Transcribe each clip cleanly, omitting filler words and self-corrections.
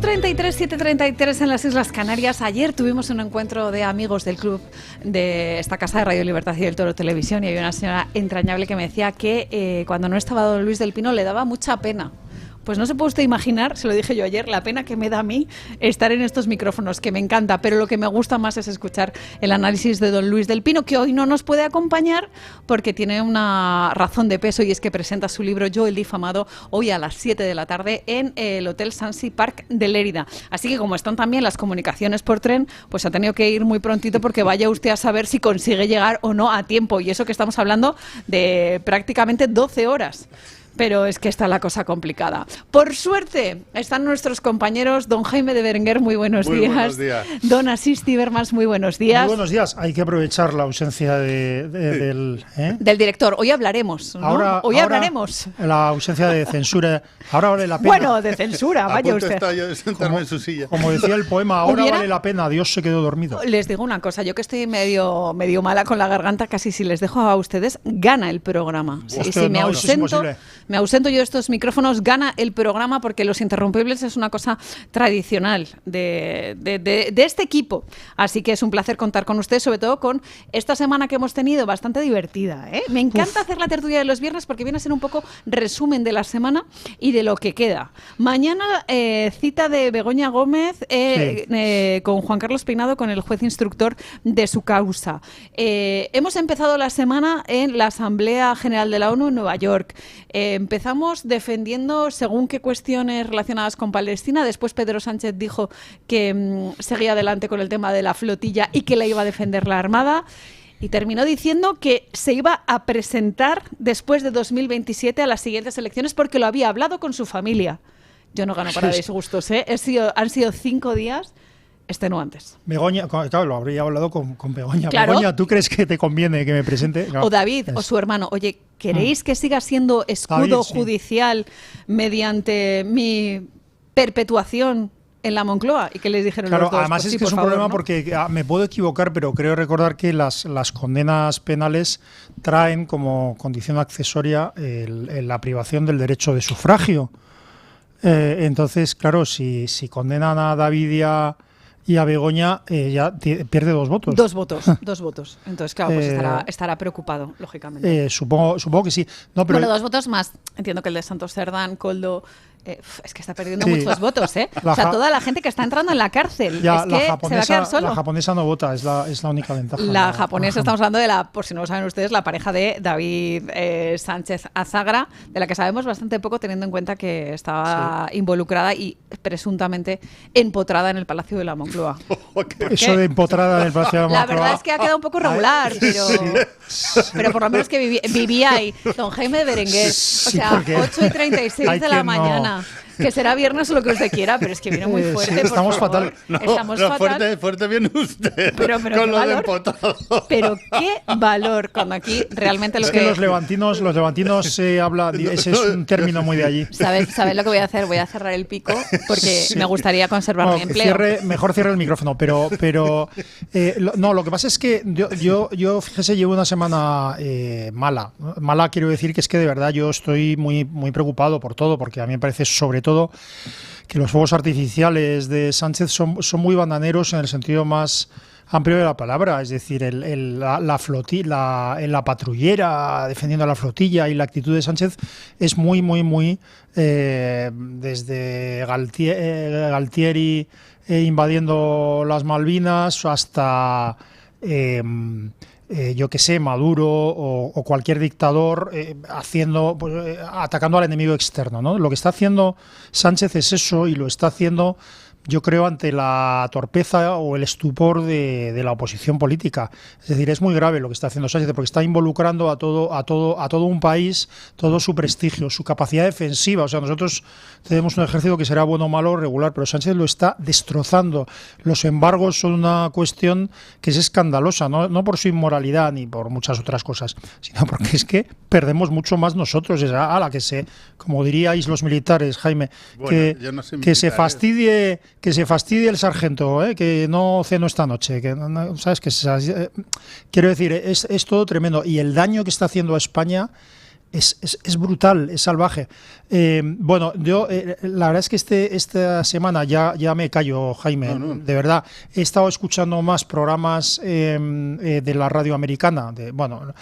8:33, 7:33 en las Islas Canarias. Ayer tuvimos un encuentro de amigos del club de esta casa de Radio Libertad y del Toro Televisión, y había una señora entrañable que me decía que cuando no estaba don Luis del Pino le daba mucha pena. Pues no se puede usted imaginar, se lo dije yo ayer, la pena que me da a mí estar en estos micrófonos, que me encanta, pero lo que me gusta más es escuchar el análisis de don Luis del Pino, que hoy no nos puede acompañar porque tiene una razón de peso, y es que presenta su libro Yo el difamado hoy a las 7 de la tarde en el Hotel Sansi Park de Lérida. Así que como están también las comunicaciones por tren, pues ha tenido que ir muy prontito, porque vaya usted a saber si consigue llegar o no a tiempo, y eso que estamos hablando de prácticamente 12 horas. Pero es que está la cosa complicada. Por suerte, están nuestros compañeros. Don Jaime de Berenguer, muy buenos días. Muy buenos días. Don Asís Tibermans, muy buenos días. Muy buenos días. Hay que aprovechar la ausencia del director. Hoy hablaremos, ¿no? Hoy hablaremos. La ausencia de censura. Ahora vale la pena. Bueno, de censura, vaya usted. Está yo de sentarme en su silla. Como decía el poema, ahora vale la pena, Dios se quedó dormido. Les digo una cosa, yo que estoy medio mala con la garganta, casi si les dejo a ustedes, gana el programa. Si me ausento yo de estos micrófonos, gana el programa, porque Los Interrumpibles es una cosa tradicional de este equipo. Así que es un placer contar con ustedes, sobre todo con esta semana que hemos tenido bastante divertida, ¿eh? Me encanta hacer la tertulia de los viernes, porque viene a ser un poco resumen de la semana y de lo que queda. Mañana cita de Begoña Gómez con Juan Carlos Peinado, con el juez instructor de su causa. Hemos empezado la semana en la Asamblea General de la ONU en Nueva York. Empezamos defendiendo según qué cuestiones relacionadas con Palestina. Después Pedro Sánchez dijo que seguía adelante con el tema de la flotilla y que la iba a defender la Armada. Y terminó diciendo que se iba a presentar después de 2027 a las siguientes elecciones, porque lo había hablado con su familia. Yo no gano para disgustos, ¿eh? Han sido 5 días extenuantes. Begoña, claro, lo habría hablado con Begoña. Claro. Begoña, ¿tú crees que te conviene que me presente? Claro. O David, o su hermano. Oye, ¿queréis que siga siendo escudo judicial mediante mi perpetuación en la Moncloa? ¿Y que les dijeron los dos? Además pues es que es un problema, ¿no? Porque me puedo equivocar, pero creo recordar que las condenas penales traen como condición accesoria la privación del derecho de sufragio. Entonces, claro, si condenan a David y a Begoña, ya pierde 2 votos. 2 votos. Entonces, claro, pues estará preocupado, lógicamente. Supongo que sí. No, pero bueno, 2 votos más. Entiendo que el de Santos Cerdán, Koldo... es que está perdiendo muchos votos, ¿eh? O sea, toda la gente que está entrando en la cárcel. Ya, es que se va a quedar solo. La japonesa no vota, es la única ventaja. La japonesa, estamos hablando de por si no lo saben ustedes, la pareja de David Sánchez Azagra, de la que sabemos bastante poco, teniendo en cuenta que estaba involucrada y presuntamente empotrada en el Palacio de la Moncloa. Eso de empotrada en el Palacio de la Moncloa. La verdad es que ha quedado un poco regular, pero por lo menos que vivía ahí. Don Jaime de Berenguer, o sea, 8:36 de la mañana. Que será viernes o lo que usted quiera, pero es que viene muy fuerte. Sí, estamos fatal. Estamos fatal. Fuerte viene usted. Pero con lo de empotrado. Pero qué valor, cuando aquí realmente lo que los levantinos se habla, ese es un término muy de allí. ¿Sabes lo que voy a hacer? Voy a cerrar el pico, porque me gustaría conservar mi empleo. Mejor cierre el micrófono, pero lo que pasa es que yo fíjese, llevo una semana mala, quiero decir que es que de verdad yo estoy muy, muy preocupado por todo, porque a mí me parece sobre todo que los fuegos artificiales de Sánchez son muy bananeros en el sentido más amplio de la palabra, es decir, la patrullera defendiendo a la flotilla, y la actitud de Sánchez es muy, muy, muy desde Galtieri invadiendo las Malvinas hasta yo que sé, Maduro o cualquier dictador atacando al enemigo externo, ¿no? Lo que está haciendo Sánchez es eso, y lo está haciendo, yo creo, ante la torpeza o el estupor de la oposición política. Es decir, es muy grave lo que está haciendo Sánchez, porque está involucrando a todo un país, todo su prestigio, su capacidad defensiva. O sea, nosotros tenemos un ejército que será bueno o malo, regular, pero Sánchez lo está destrozando. Los embargos son una cuestión que es escandalosa, no por su inmoralidad ni por muchas otras cosas, sino porque es que perdemos mucho más nosotros. Como diríais los militares, Jaime, bueno, que se fastidie el sargento, que no ceno esta noche, ¿sabes? Quiero decir, es todo tremendo, y el daño que está haciendo a España es brutal, es salvaje. Bueno, yo la verdad es que esta semana ya me callo, Jaime, de verdad. He estado escuchando más programas de la radio americana, bueno,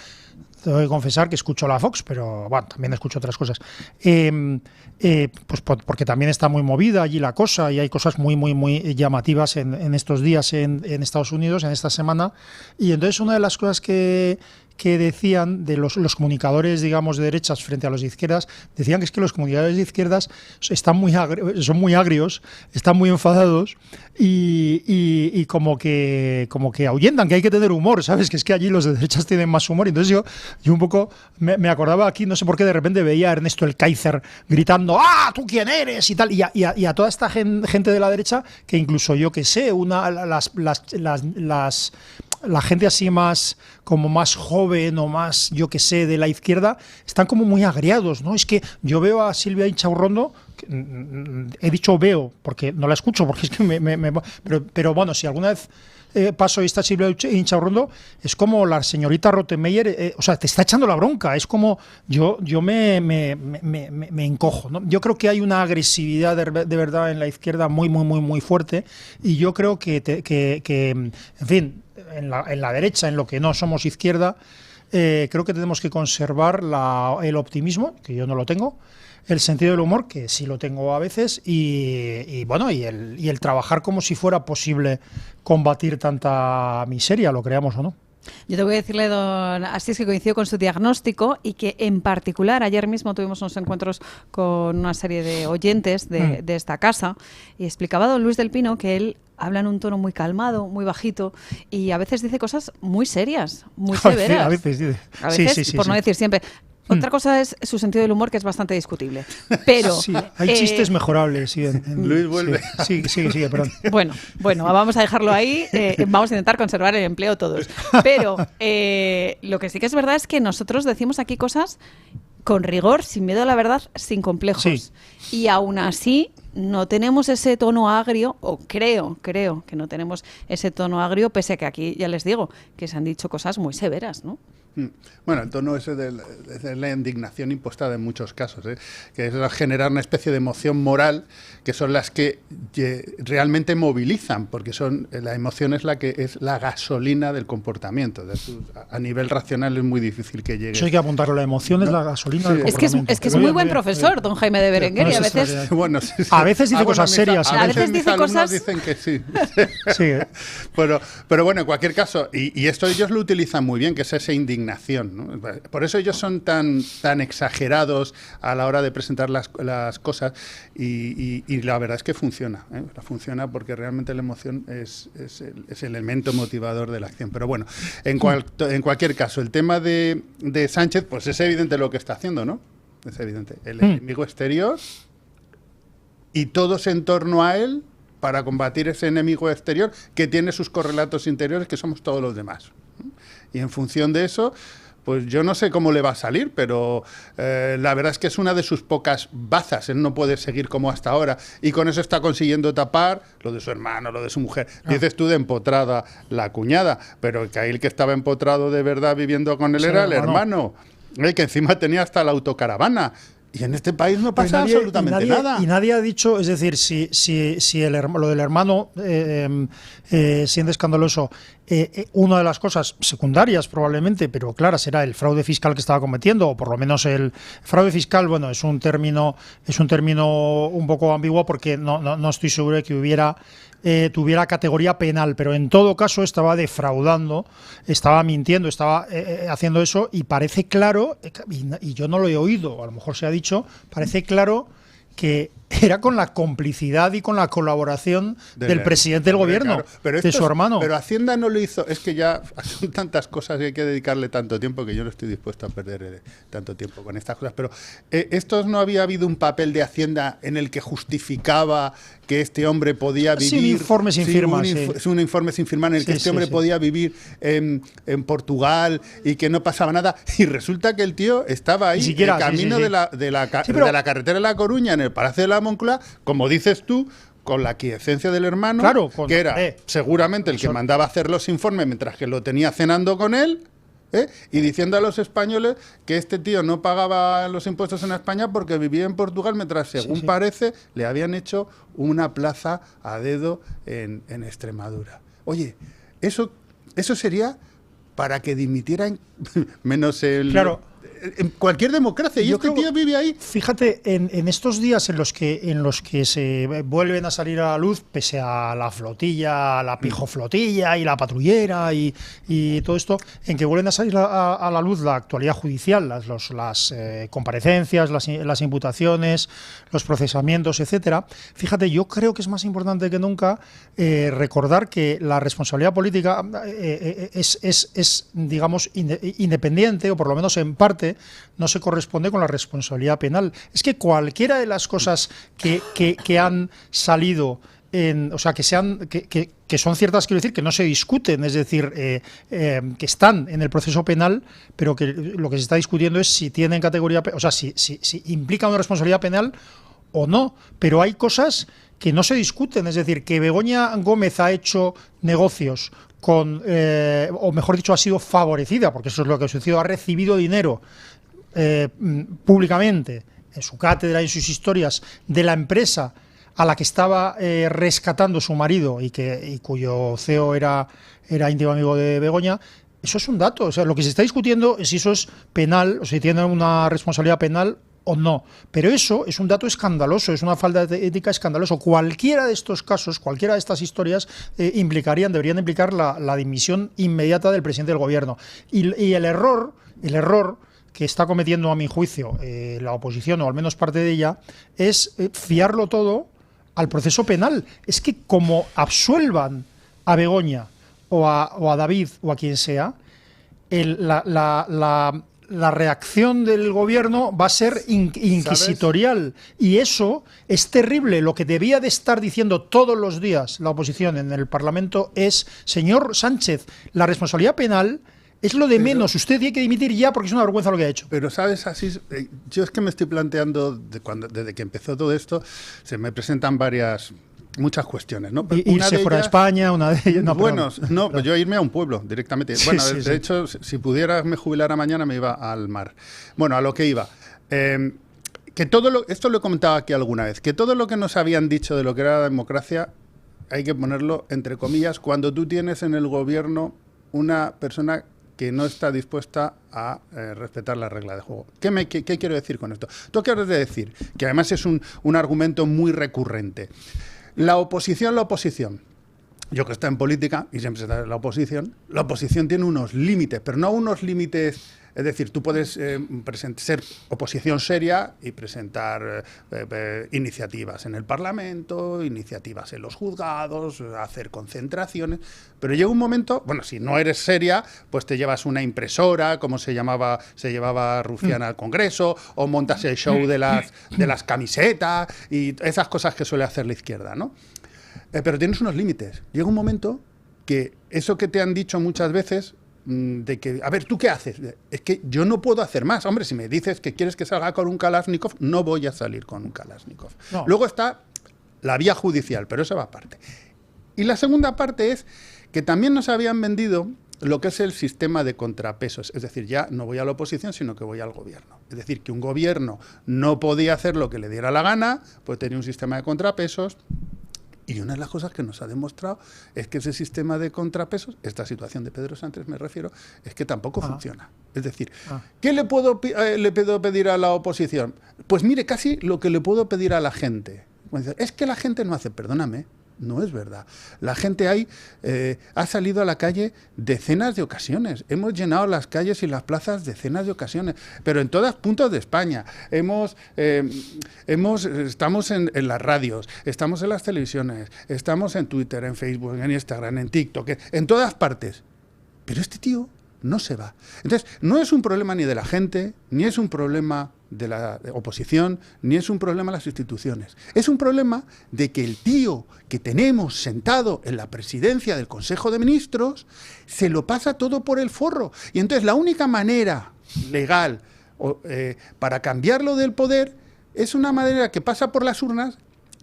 tengo que confesar que escucho la Fox, pero bueno, también escucho otras cosas. Pues porque también está muy movida allí la cosa y hay cosas muy llamativas en estos días en Estados Unidos, en esta semana. Y entonces una de las cosas que decían de los comunicadores, digamos, de derechas frente a los de izquierdas, decían que es que los comunicadores de izquierdas son muy agrios, están muy enfadados y como que ahuyentan, que hay que tener humor, ¿sabes? Que es que allí los de derechas tienen más humor. Entonces yo un poco me acordaba aquí, no sé por qué de repente veía a Ernesto el Kaiser gritando ¡ah, tú quién eres! y tal, y a toda esta gente de la derecha, que incluso yo que sé, la gente así más joven o más, yo que sé, de la izquierda, están como muy agriados, ¿no? Es que yo veo a Silvia Inchaurrondo, he dicho veo, porque no la escucho, porque es que pero bueno, si alguna vez paso y está Silvia Inchaurrondo, es como la señorita Rottenmeier, o sea, te está echando la bronca, es como yo me encojo, ¿no? Yo creo que hay una agresividad de verdad en la izquierda muy fuerte, y yo creo que en fin, en la derecha, en lo que no somos izquierda, creo que tenemos que conservar el optimismo, que yo no lo tengo, el sentido del humor, que sí lo tengo a veces, y bueno, y el trabajar como si fuera posible combatir tanta miseria, lo creamos o no. Yo tengo que decirle, don Asís, que coincido con su diagnóstico y que en particular ayer mismo tuvimos unos encuentros con una serie de oyentes de esta casa y explicaba don Luis del Pino que él habla en un tono muy calmado, muy bajito y a veces dice cosas muy serias, muy severas. A veces dice. A veces, sí, por no decir siempre. Otra cosa es su sentido del humor, que es bastante discutible. Pero sí, hay chistes mejorables. Sí, Luis vuelve. Sí, sigue, perdón. Bueno, vamos a dejarlo ahí. Vamos a intentar conservar el empleo todos. Pero lo que sí que es verdad es que nosotros decimos aquí cosas con rigor, sin miedo a la verdad, sin complejos. Sí. Y aún así no tenemos ese tono agrio, o creo que no tenemos ese tono agrio, pese a que aquí, ya les digo, que se han dicho cosas muy severas, ¿no? Bueno, el tono ese de la indignación impostada en muchos casos, que es generar una especie de emoción moral, que son las que realmente movilizan, porque la emoción es la que es la gasolina del comportamiento. A nivel racional es muy difícil que llegue. Eso hay que apuntarlo, la emoción es la gasolina del comportamiento. Es que es muy buen profesor, don Jaime de Berenguer, y a veces... Bueno, a veces dice cosas serias. A veces dice cosas... dicen que sí. Pero bueno, en cualquier caso, y esto ellos lo utilizan muy bien, que es esa indignación, ¿no? Por eso ellos son tan exagerados a la hora de presentar las cosas y la verdad es que funciona, funciona porque realmente la emoción es el elemento motivador de la acción. Pero bueno, en cualquier caso, el tema de Sánchez, pues es evidente lo que está haciendo, ¿no? Es evidente. El enemigo exterior y todos en torno a él para combatir ese enemigo exterior que tiene sus correlatos interiores, que somos todos los demás. Y en función de eso, pues yo no sé cómo le va a salir, pero la verdad es que es una de sus pocas bazas. Él no puede seguir como hasta ahora. Y con eso está consiguiendo tapar lo de su hermano, lo de su mujer. Dices tú de empotrada la cuñada, pero que ahí el que estaba empotrado de verdad viviendo con él era el hermano. Que encima tenía hasta la autocaravana. Y en este país no pasa absolutamente nada. Y nadie ha dicho, es decir, si lo del hermano siendo escandaloso, una de las cosas secundarias probablemente, pero claras, era el fraude fiscal que estaba cometiendo, o por lo menos el fraude fiscal, bueno, es un término un poco ambiguo porque no estoy seguro de que tuviera categoría penal, pero en todo caso estaba defraudando, estaba mintiendo, estaba haciendo eso, y parece claro, y yo no lo he oído, a lo mejor se ha dicho, parece claro que era con la complicidad y con la colaboración del presidente del gobierno, claro, de su hermano. Pero Hacienda no lo hizo, es que ya son tantas cosas que hay que dedicarle tanto tiempo que yo no estoy dispuesto a perder tanto tiempo con estas cosas. Pero no había habido un papel de Hacienda en el que justificaba que este hombre podía vivir... un informe sin firma. Un informe sin firmar en el que este hombre podía vivir en Portugal y que no pasaba nada. Y resulta que el tío estaba ahí, en el camino de la carretera de La Coruña, en el Palacio de la Moncloa, como dices tú, con la aquiescencia del hermano, claro, que era seguramente el que mandaba hacer los informes mientras que lo tenía cenando con él, Y diciendo a los españoles que este tío no pagaba los impuestos en España porque vivía en Portugal, mientras, según parece, le habían hecho una plaza a dedo en Extremadura. Oye, eso sería para que dimitieran menos el... Claro. En cualquier democracia, y este tío vive ahí. Fíjate, en estos días en los que se vuelven a salir a la luz, pese a la flotilla, la pijoflotilla y la patrullera y todo esto, en que vuelven a salir a la luz la actualidad judicial, las comparecencias, las imputaciones, los procesamientos, etcétera. Fíjate, yo creo que es más importante que nunca recordar que la responsabilidad política es digamos, independiente, o por lo menos en parte no se corresponde con la responsabilidad penal. Es que cualquiera de las cosas que han salido, o sea, que son ciertas, quiero decir, que no se discuten, es decir, que están en el proceso penal, pero que lo que se está discutiendo es si tienen categoría, o sea, si implica una responsabilidad penal o no, pero hay cosas que no se discuten, es decir, que Begoña Gómez ha hecho negocios con, o mejor dicho, ha sido favorecida, porque eso es lo que ha sucedido, ha recibido dinero públicamente en su cátedra y en sus historias de la empresa a la que estaba rescatando su marido y cuyo CEO era íntimo amigo de Begoña. Eso es un dato, o sea, lo que se está discutiendo es si eso es penal, o si tiene una responsabilidad penal o no, pero eso es un dato escandaloso, es una falta de ética escandaloso. Cualquiera de estos casos, cualquiera de estas historias deberían implicar la dimisión inmediata del presidente del gobierno. Y el error que está cometiendo, a mi juicio, la oposición, o al menos parte de ella, es fiarlo todo al proceso penal. Es que como absuelvan a Begoña o a David o a quien sea, la reacción del gobierno va a ser inquisitorial. ¿Sabes? Y eso es terrible. Lo que debía de estar diciendo todos los días la oposición en el Parlamento es: señor Sánchez, la responsabilidad penal es lo de menos. Usted tiene que dimitir ya porque es una vergüenza lo que ha hecho. Pero, ¿sabes? Así, yo es que me estoy planteando, desde que empezó todo esto, se me presentan muchas cuestiones, ¿no? Irse fuera de España, una de ellas... Pues yo irme a un pueblo directamente. Bueno, de hecho, si pudiera me jubilara mañana, me iba al mar. Bueno, a lo que iba. Que esto lo he comentado aquí alguna vez, que todo lo que nos habían dicho de lo que era la democracia, hay que ponerlo entre comillas, cuando tú tienes en el gobierno una persona que no está dispuesta a respetar la regla de juego. ¿Qué quiero decir con esto? Tú acabas de decir, que además es un argumento muy recurrente. La oposición. Yo que estoy en política y siempre está en la oposición tiene unos límites, pero no unos límites, es decir, tú puedes ser oposición seria y presentar iniciativas en el Parlamento, iniciativas en los juzgados, hacer concentraciones, pero llega un momento, bueno, si no eres seria, pues te llevas una impresora, como se llevaba Rufián al Congreso, o montas el show de las camisetas y esas cosas que suele hacer la izquierda, ¿no? Pero tienes unos límites. Llega un momento que eso que te han dicho muchas veces, de que, a ver, ¿tú qué haces? Es que yo no puedo hacer más. Hombre, si me dices que quieres que salga con un Kalashnikov, no voy a salir con un Kalashnikov. No. Luego está la vía judicial, pero esa va aparte. Y la segunda parte es que también nos habían vendido lo que es el sistema de contrapesos. Es decir, ya no voy a la oposición, sino que voy al gobierno. Es decir, que un gobierno no podía hacer lo que le diera la gana, pues tenía un sistema de contrapesos. Y una de las cosas que nos ha demostrado es que ese sistema de contrapesos, esta situación de Pedro Sánchez me refiero, es que tampoco funciona. Es decir, ¿qué le puedo pedir a la oposición? Pues mire, casi lo que le puedo pedir a la gente. Es que la gente no hace, perdóname, no es verdad. La gente ha salido a la calle decenas de ocasiones. Hemos llenado las calles y las plazas decenas de ocasiones, pero en todos puntos de España. Estamos en las radios, estamos en las televisiones, estamos en Twitter, en Facebook, en Instagram, en TikTok, en todas partes. Pero este tío no se va. Entonces, no es un problema ni de la gente, ni es un problema de la oposición, ni es un problema de las instituciones. Es un problema de que el tío que tenemos sentado en la presidencia del Consejo de Ministros se lo pasa todo por el forro. Y entonces la única manera legal para cambiarlo del poder es una manera que pasa por las urnas,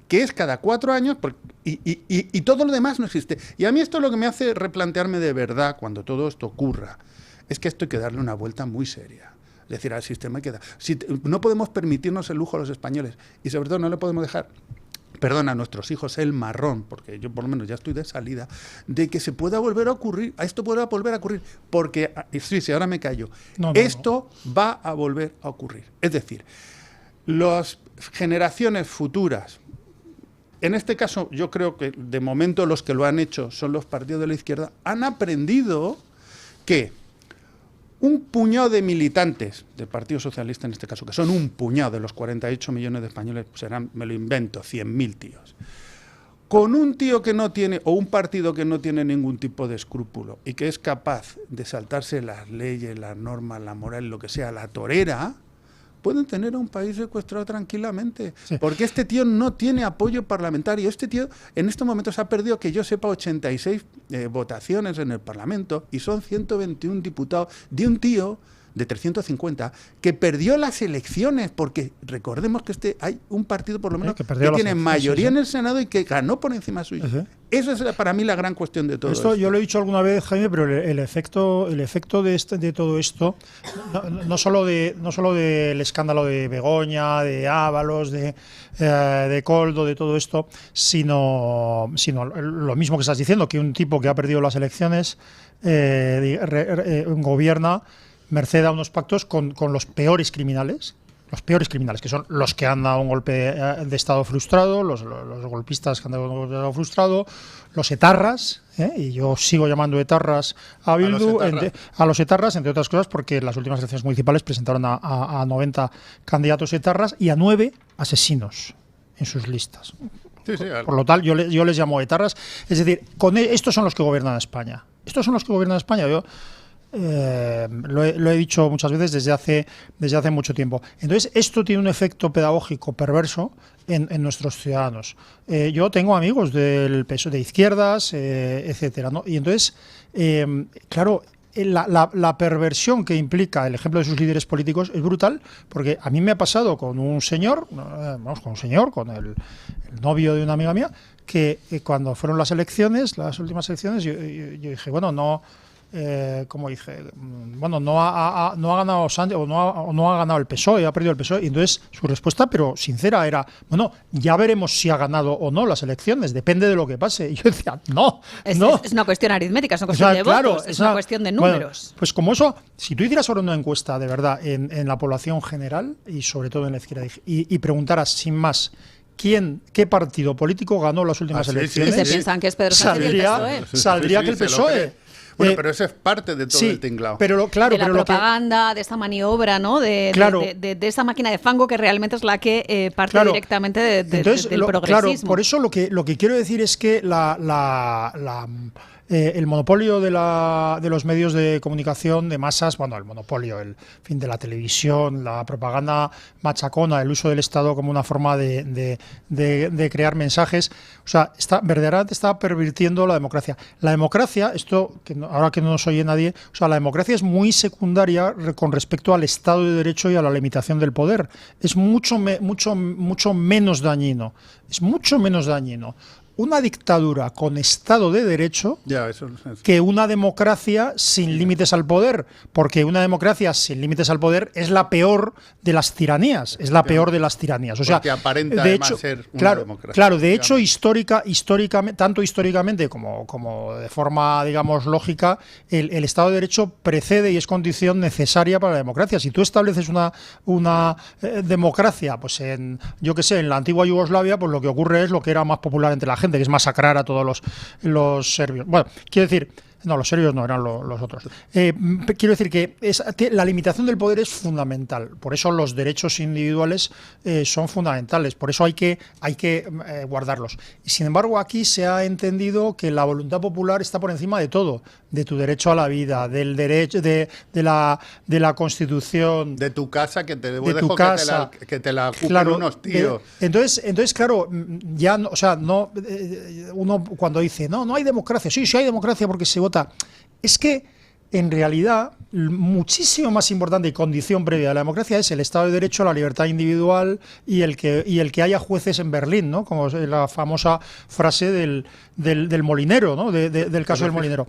que es cada 4 años, y todo lo demás no existe. Y a mí esto es lo que me hace replantearme de verdad cuando todo esto ocurra. es que esto hay que darle una vuelta muy seria. Es decir, al sistema hay que dar... no podemos permitirnos el lujo a los españoles y sobre todo no le podemos dejar... a nuestros hijos el marrón, porque yo por lo menos ya estoy de salida, de que se pueda volver a ocurrir, esto pueda volver a ocurrir, porque, sí, ahora me callo, esto va a volver a ocurrir. Es decir, las generaciones futuras, en este caso yo creo que de momento los que lo han hecho son los partidos de la izquierda, han aprendido que un puñado de militantes del Partido Socialista, en este caso, que son un puñado de los 48 millones de españoles, serán, me lo invento, 100.000 tíos. Con un tío que no tiene, o un partido que no tiene ningún tipo de escrúpulo y que es capaz de saltarse las leyes, las normas, la moral, lo que sea, la torera, pueden tener a un país secuestrado tranquilamente. Sí. Porque este tío no tiene apoyo parlamentario. Este tío en estos momentos ha perdido, que yo sepa, 86 votaciones en el Parlamento y son 121 diputados de un tío de 350 que perdió las elecciones, porque recordemos que hay un partido por lo menos que tiene mayoría en el Senado y que ganó por encima suyo. Esa es para mí la gran cuestión de todo esto. Yo lo he dicho alguna vez, Jaime, pero el efecto de todo esto, no solo del escándalo de Begoña, de Ábalos, de Coldo, de todo esto, sino lo mismo que estás diciendo, que un tipo que ha perdido las elecciones gobierna merced a unos pactos con los peores criminales, que son los que han dado un golpe de Estado frustrado, los golpistas que han dado un golpe de Estado frustrado, los etarras, y yo sigo llamando etarras a Bildu, a los etarras, entre otras cosas, porque en las últimas elecciones municipales presentaron a 90 candidatos etarras y a 9 asesinos en sus listas. Sí, por lo tal, yo les llamo etarras. Es decir, estos son los que gobiernan España. Yo lo he dicho muchas veces desde hace mucho tiempo. Entonces, esto tiene un efecto pedagógico perverso en nuestros ciudadanos. Yo tengo amigos del PSOE, de izquierdas, etcétera, ¿no? Y entonces, claro, la perversión que implica el ejemplo de sus líderes políticos es brutal, porque a mí me ha pasado con un señor, con el novio de una amiga mía, que cuando fueron las últimas elecciones, yo dije, bueno, no... como dije, bueno, no ha ganado Sánchez o no ha ganado el PSOE, ha perdido el PSOE, y entonces su respuesta, pero sincera, era, bueno, ya veremos si ha ganado o no las elecciones, depende de lo que pase. Y yo decía, no. Es una cuestión aritmética, es una cuestión de votos, es una cuestión de números. Bueno, pues como eso, si tú hicieras ahora una encuesta de verdad en la población general y sobre todo en la izquierda y preguntaras sin más, ¿qué partido político ganó las últimas elecciones? Y se piensan que es Pedro Sánchez y el PSOE. Saldría que el PSOE. Bueno, pero eso es parte de todo el tinglao. De la propaganda, de esta maniobra, ¿no? De esa máquina de fango que realmente es la que parte directamente del progresismo. Claro, por eso lo que quiero decir es que el monopolio de los medios de comunicación de masas, bueno, el monopolio, de la televisión, la propaganda machacona, el uso del Estado como una forma de crear mensajes, o sea, verdaderamente está pervirtiendo la democracia. La democracia, ahora que no nos oye nadie, o sea, la democracia es muy secundaria con respecto al Estado de Derecho y a la limitación del poder. Es mucho menos dañino. Es mucho menos dañino una dictadura con Estado de Derecho que una democracia sin límites al poder, porque una democracia sin límites al poder es la peor de las tiranías, O sea, que aparenta además ser una democracia. Claro, de hecho, históricamente, tanto históricamente como de forma, digamos, lógica, el Estado de Derecho precede y es condición necesaria para la democracia. Si tú estableces una democracia, pues en la antigua Yugoslavia, pues lo que ocurre es lo que era más popular entre la gente, que es masacrar a todos los serbios. Bueno, quiero decir, no, los serbios no, eran los otros. Quiero decir que la limitación del poder es fundamental. Por eso los derechos individuales son fundamentales. Por eso hay que guardarlos. Y sin embargo, aquí se ha entendido que la voluntad popular está por encima de todo, de tu derecho a la vida, del derecho de la Constitución, de tu casa, que te dejo que te la ocupen unos tíos. Entonces, claro, ya no, o sea, no, uno cuando dice no hay democracia, sí hay democracia porque se vota. Es que en realidad muchísimo más importante y condición previa de la democracia es el Estado de Derecho, la libertad individual y el que haya jueces en Berlín, ¿no? Como es la famosa frase del molinero, ¿no? Del caso del molinero.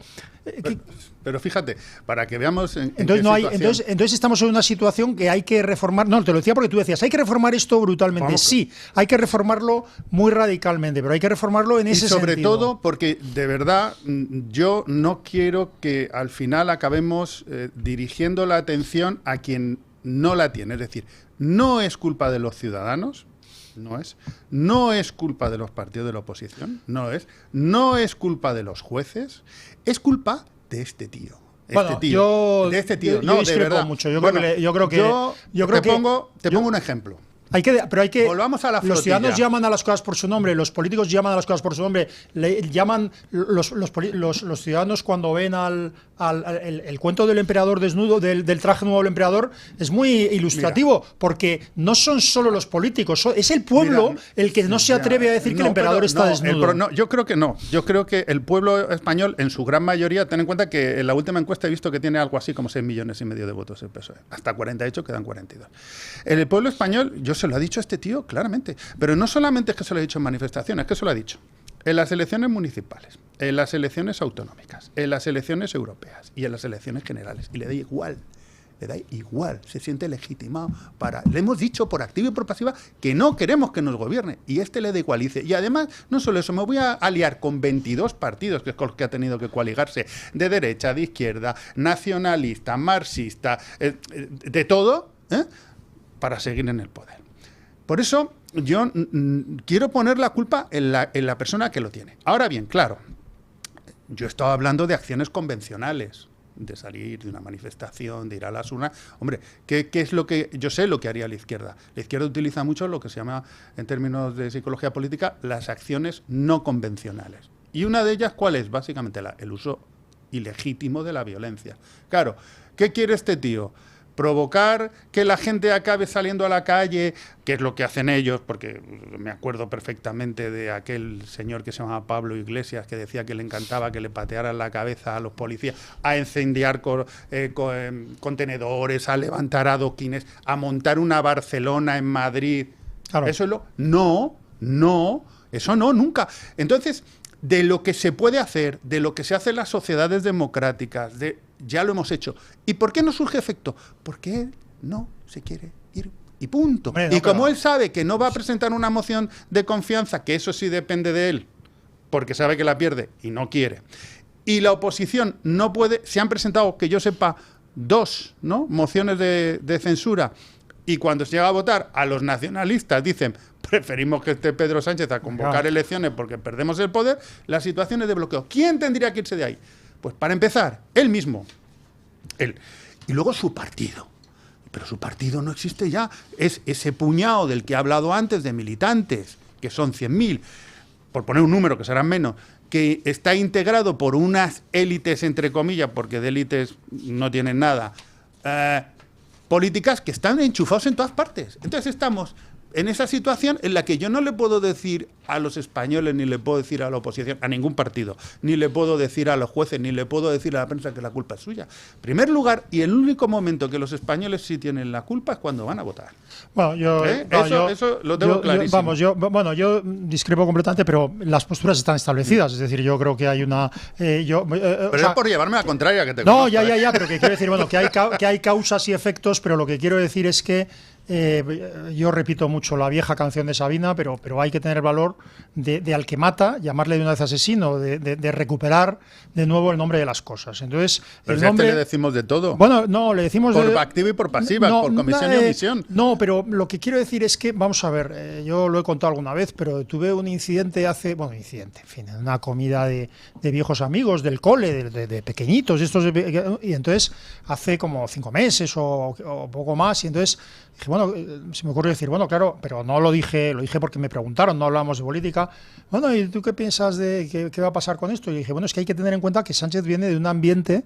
Pero fíjate, para que veamos entonces estamos en una situación que hay que reformar. No, te lo decía porque tú decías, hay que reformar esto brutalmente. Vamos, sí, hay que reformarlo muy radicalmente, pero hay que reformarlo en ese sentido. Y sobre todo porque, de verdad, yo no quiero que al final acabemos dirigiendo la atención a quien no la tiene. Es decir, no es culpa de los ciudadanos, no es culpa de los partidos de la oposición, no es culpa de los jueces, es culpa de este tío. Yo de verdad. Mucho. Yo creo que te pongo un ejemplo. Volvamos a la flotilla. Los ciudadanos llaman a las cosas por su nombre, los políticos llaman a las cosas por su nombre, los ciudadanos cuando ven el cuento del emperador desnudo, del traje nuevo del emperador, es muy ilustrativo, porque no son solo los políticos, es el pueblo el que no se atreve a decir que el emperador está desnudo. Yo creo que no. Yo creo que el pueblo español, en su gran mayoría, ten en cuenta que en la última encuesta he visto que tiene algo así como 6,5 millones de votos el PSOE. Hasta 48 quedan 42. El pueblo español, yo se lo ha dicho a este tío claramente, pero no solamente es que se lo ha dicho en manifestaciones, es que se lo ha dicho en las elecciones municipales, en las elecciones autonómicas, en las elecciones europeas y en las elecciones generales, y le da igual, se siente legitimado le hemos dicho por activa y por pasiva que no queremos que nos gobierne, y le da igual, y además, no solo eso, me voy a aliar con 22 partidos, que es con los que ha tenido que coaligarse, de derecha, de izquierda, nacionalista, marxista, de todo, para seguir en el poder. Por eso yo quiero poner la culpa en la persona que lo tiene. Ahora bien, claro, yo estaba hablando de acciones convencionales, de salir de una manifestación, de ir a las urnas. Hombre, ¿qué es lo que yo sé lo que haría la izquierda? La izquierda utiliza mucho lo que se llama, en términos de psicología política, las acciones no convencionales. Y una de ellas, ¿cuál es? Básicamente el uso ilegítimo de la violencia. Claro, ¿qué quiere este tío? Provocar que la gente acabe saliendo a la calle, que es lo que hacen ellos, porque me acuerdo perfectamente de aquel señor que se llamaba Pablo Iglesias, que decía que le encantaba que le patearan la cabeza a los policías, a incendiar contenedores, a levantar adoquines, a montar una Barcelona en Madrid. Claro. Eso no, nunca. Entonces, de lo que se puede hacer, de lo que se hace en las sociedades democráticas, ya lo hemos hecho. ¿Y por qué no surge efecto? Porque él no se quiere ir y punto. Y como él sabe que no va a presentar una moción de confianza, que eso sí depende de él, porque sabe que la pierde y no quiere, y la oposición no puede, se han presentado, que yo sepa, 2 mociones de censura, y cuando se llega a votar, a los nacionalistas dicen preferimos que esté Pedro Sánchez a convocar elecciones porque perdemos el poder, la situación es de bloqueo. ¿Quién tendría que irse de ahí? Pues para empezar, él mismo. Él. Y luego su partido. Pero su partido no existe ya. Es ese puñado del que he hablado antes de militantes, que son 100.000, por poner un número que serán menos, que está integrado por unas élites, entre comillas, porque de élites no tienen nada, políticas que están enchufados en todas partes. Entonces estamos en esa situación en la que yo no le puedo decir a los españoles, ni le puedo decir a la oposición, a ningún partido, ni le puedo decir a los jueces, ni le puedo decir a la prensa que la culpa es suya. En primer lugar, y el único momento que los españoles sí tienen la culpa es cuando van a votar. Bueno, eso lo tengo clarísimo. Yo discrepo completamente, pero las posturas están establecidas. Es decir, yo creo que hay una... pero es por llevarme a la contraria que te conozco. Ya, pero que quiero decir, que hay causas y efectos, pero lo que quiero decir es que yo repito mucho la vieja canción de Sabina, pero hay que tener el valor de al que mata, llamarle de una vez asesino, de recuperar de nuevo el nombre de las cosas. Entonces, pero el nombre, le decimos de todo. Bueno, no, le decimos por activa y por pasiva, por comisión y omisión. No, pero lo que quiero decir es que, vamos a ver, yo lo he contado alguna vez, pero tuve un incidente en fin, una comida de viejos amigos del cole, de pequeñitos, y entonces hace como 5 meses o poco más, y entonces dije, se me ocurrió decir, claro, pero no lo dije porque me preguntaron, no hablamos de política. ¿Y tú qué piensas de qué va a pasar con esto? Y dije, es que hay que tener en cuenta que Sánchez viene de un ambiente,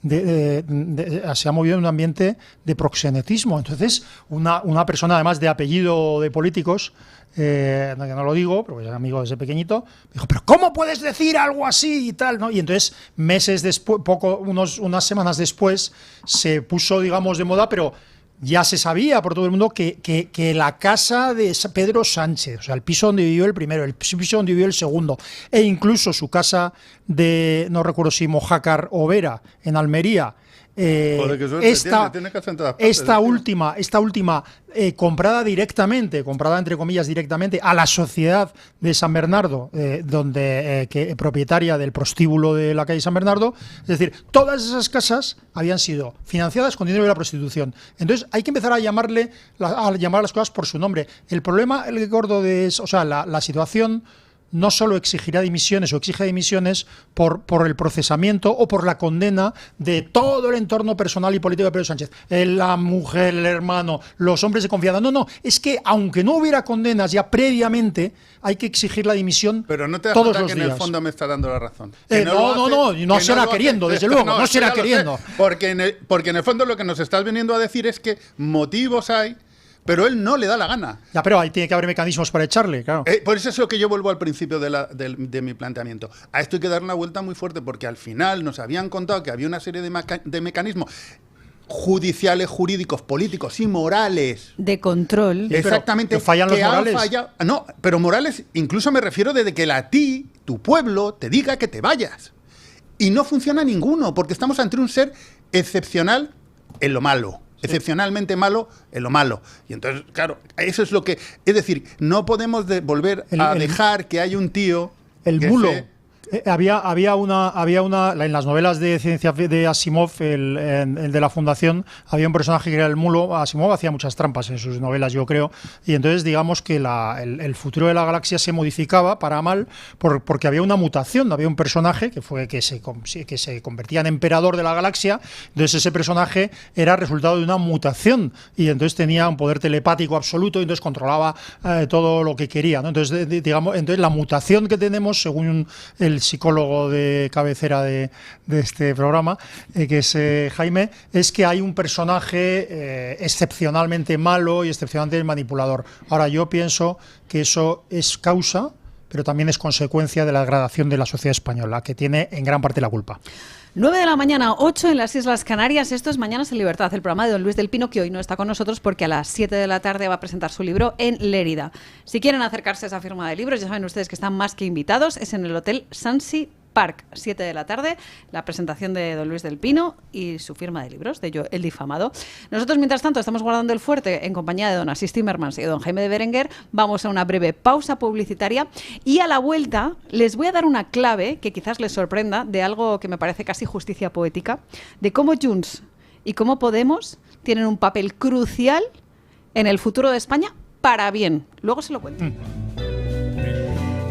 se ha movido en un ambiente de proxenetismo. Entonces, una persona además de apellido de políticos, que no lo digo, porque es amigo desde pequeñito, me dijo, pero ¿cómo puedes decir algo así y tal? ¿No? Y entonces, meses después, unas semanas después, se puso, digamos, de moda, pero ya se sabía por todo el mundo que la casa de Pedro Sánchez, o sea, el piso donde vivió el primero, el piso donde vivió el segundo, e incluso su casa de, no recuerdo si Mojácar o Vera, en Almería, Joder, qué suerte esta última comprada entre comillas directamente a la sociedad de San Bernardo, propietaria del prostíbulo de la calle San Bernardo. Es decir, todas esas casas habían sido financiadas con dinero de la prostitución. Entonces hay que empezar a llamar a las cosas por su nombre. El problema, el gordo la situación no solo exigirá dimisiones o exige dimisiones por el procesamiento o por la condena de todo el entorno personal y político de Pedro Sánchez. La mujer, el hermano, los hombres de confianza. No, es que aunque no hubiera condenas ya previamente, hay que exigir la dimisión. Pero no te das todos cuenta los que días. en el fondo me está dando la razón. No será queriendo, desde luego, no será queriendo. Porque en el fondo lo que nos estás viniendo a decir es que motivos hay, pero él no le da la gana. Ya, pero ahí tiene que haber mecanismos para echarle, claro. Por eso es lo que yo vuelvo al principio de mi planteamiento. A esto hay que dar una vuelta muy fuerte, porque al final nos habían contado que había una serie de mecanismos judiciales, jurídicos, políticos y morales. De control. Exactamente. Pero fallan los morales. No, pero morales, incluso me refiero desde que tu pueblo, te diga que te vayas. Y no funciona ninguno, porque estamos ante un ser excepcional en lo malo. Excepcionalmente malo en lo malo. Y entonces, claro, eso es lo que... Es decir, no podemos volver a dejar que haya un tío... El bulo. Había una en las novelas de ciencia de Asimov, el de la Fundación, había un personaje que era el mulo. Asimov hacía muchas trampas en sus novelas, yo creo, y entonces digamos que el futuro de la galaxia se modificaba para mal porque había una mutación, había un personaje que se convertía en emperador de la galaxia. Entonces ese personaje era resultado de una mutación y entonces tenía un poder telepático absoluto y entonces controlaba todo lo que quería, ¿no? Entonces entonces la mutación que tenemos, según el psicólogo de cabecera de este programa, que es Jaime, es que hay un personaje excepcionalmente malo y excepcionalmente manipulador. Ahora, yo pienso que eso es causa, pero también es consecuencia de la degradación de la sociedad española, que tiene en gran parte la culpa. 9 de la mañana, 8 en las Islas Canarias. Esto es Mañanas en Libertad, el programa de don Luis del Pino, que hoy no está con nosotros porque a las 7 de la tarde va a presentar su libro en Lérida. Si quieren acercarse a esa firma de libros, ya saben ustedes que están más que invitados. Es en el Hotel Sansi Park, 7 de la tarde, la presentación de don Luis del Pino y su firma de libros, de Yo, el difamado. Nosotros, mientras tanto, estamos guardando el fuerte en compañía de don Asís Timmermans y don Jaime de Berenguer. Vamos a una breve pausa publicitaria y a la vuelta les voy a dar una clave que quizás les sorprenda de algo que me parece casi justicia poética, de cómo Junts y cómo Podemos tienen un papel crucial en el futuro de España para bien. Luego se lo cuento.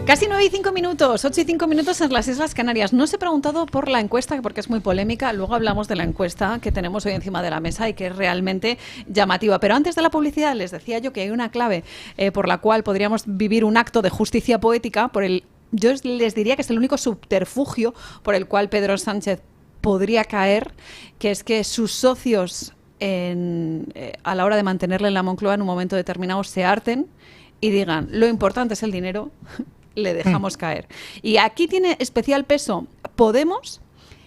Casi 9 y 5 minutos, 8 y 5 minutos en las Islas Canarias. No os he preguntado por la encuesta, porque es muy polémica. Luego hablamos de la encuesta que tenemos hoy encima de la mesa y que es realmente llamativa. Pero antes de la publicidad les decía yo que hay una clave por la cual podríamos vivir un acto de justicia poética. Yo les diría que es el único subterfugio por el cual Pedro Sánchez podría caer, que es que sus socios a la hora de mantenerle en la Moncloa en un momento determinado se harten y digan, lo importante es el dinero, le dejamos caer. Y aquí tiene especial peso Podemos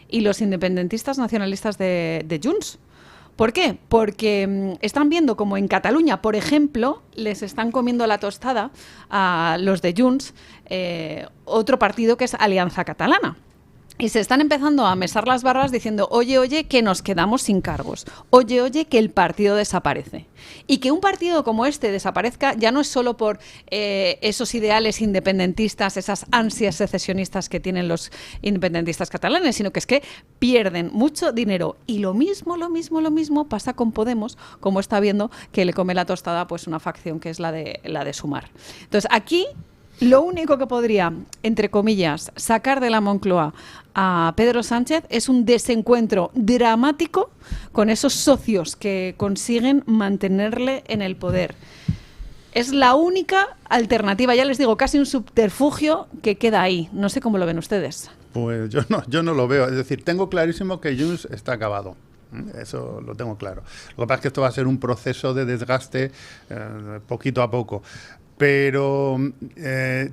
y los independentistas nacionalistas de Junts. ¿Por qué? Porque están viendo como en Cataluña, por ejemplo, les están comiendo la tostada a los de Junts, otro partido que es Alianza Catalana. Y se están empezando a mesar las barras diciendo, oye, que nos quedamos sin cargos. Oye, que el partido desaparece. Y que un partido como este desaparezca ya no es solo por esos ideales independentistas, esas ansias secesionistas que tienen los independentistas catalanes, sino que es que pierden mucho dinero. Y lo mismo pasa con Podemos, como está viendo que le come la tostada pues una facción que es la de Sumar. Entonces, aquí lo único que podría, entre comillas, sacar de la Moncloa a Pedro Sánchez es un desencuentro dramático con esos socios que consiguen mantenerle en el poder. Es la única alternativa, ya les digo, casi un subterfugio que queda ahí. No sé cómo lo ven ustedes. Pues yo no lo veo. Es decir, tengo clarísimo que Junts está acabado. Eso lo tengo claro. Lo que pasa es que esto va a ser un proceso de desgaste poquito a poco. Pero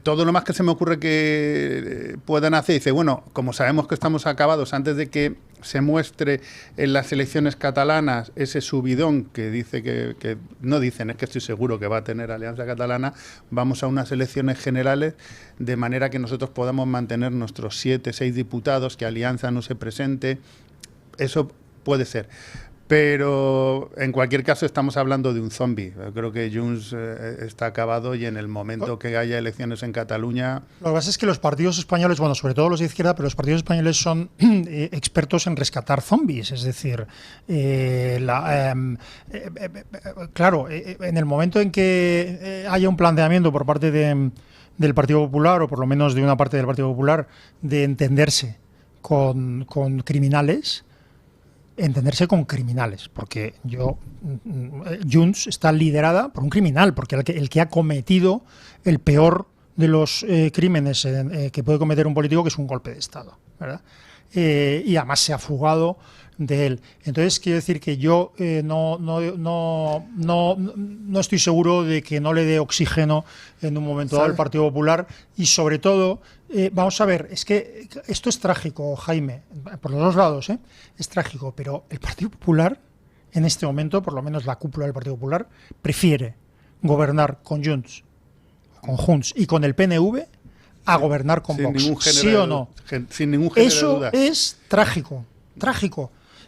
todo lo más que se me ocurre que puedan hacer, dice, bueno, como sabemos que estamos acabados antes de que se muestre en las elecciones catalanas ese subidón que dice que no dicen, es que estoy seguro que va a tener Alianza Catalana, vamos a unas elecciones generales de manera que nosotros podamos mantener nuestros 7, 6 diputados, que Alianza no se presente. Eso puede ser. Pero en cualquier caso estamos hablando de un zombi. Creo que Junts está acabado y en el momento que haya elecciones en Cataluña... Lo que pasa es que los partidos españoles, bueno, sobre todo los de izquierda, pero los partidos españoles son expertos en rescatar zombies. Es decir, claro, en el momento en que haya un planteamiento por parte del Partido Popular, o por lo menos de una parte del Partido Popular, de entenderse con criminales... porque Junts está liderada por un criminal, porque el que ha cometido el peor de los crímenes que puede cometer un político, que es un golpe de Estado, ¿verdad? Y además se ha fugado de él. Entonces, quiero decir que yo no estoy seguro de que no le dé oxígeno en un momento dado al Partido Popular, y sobre todo, vamos a ver, es que esto es trágico, Jaime, por los dos lados, es trágico, pero el Partido Popular, en este momento, por lo menos la cúpula del Partido Popular, prefiere gobernar con Junts y con el PNV a gobernar con Vox. ¿Sí o no? Sin ningún género de duda. Eso es trágico.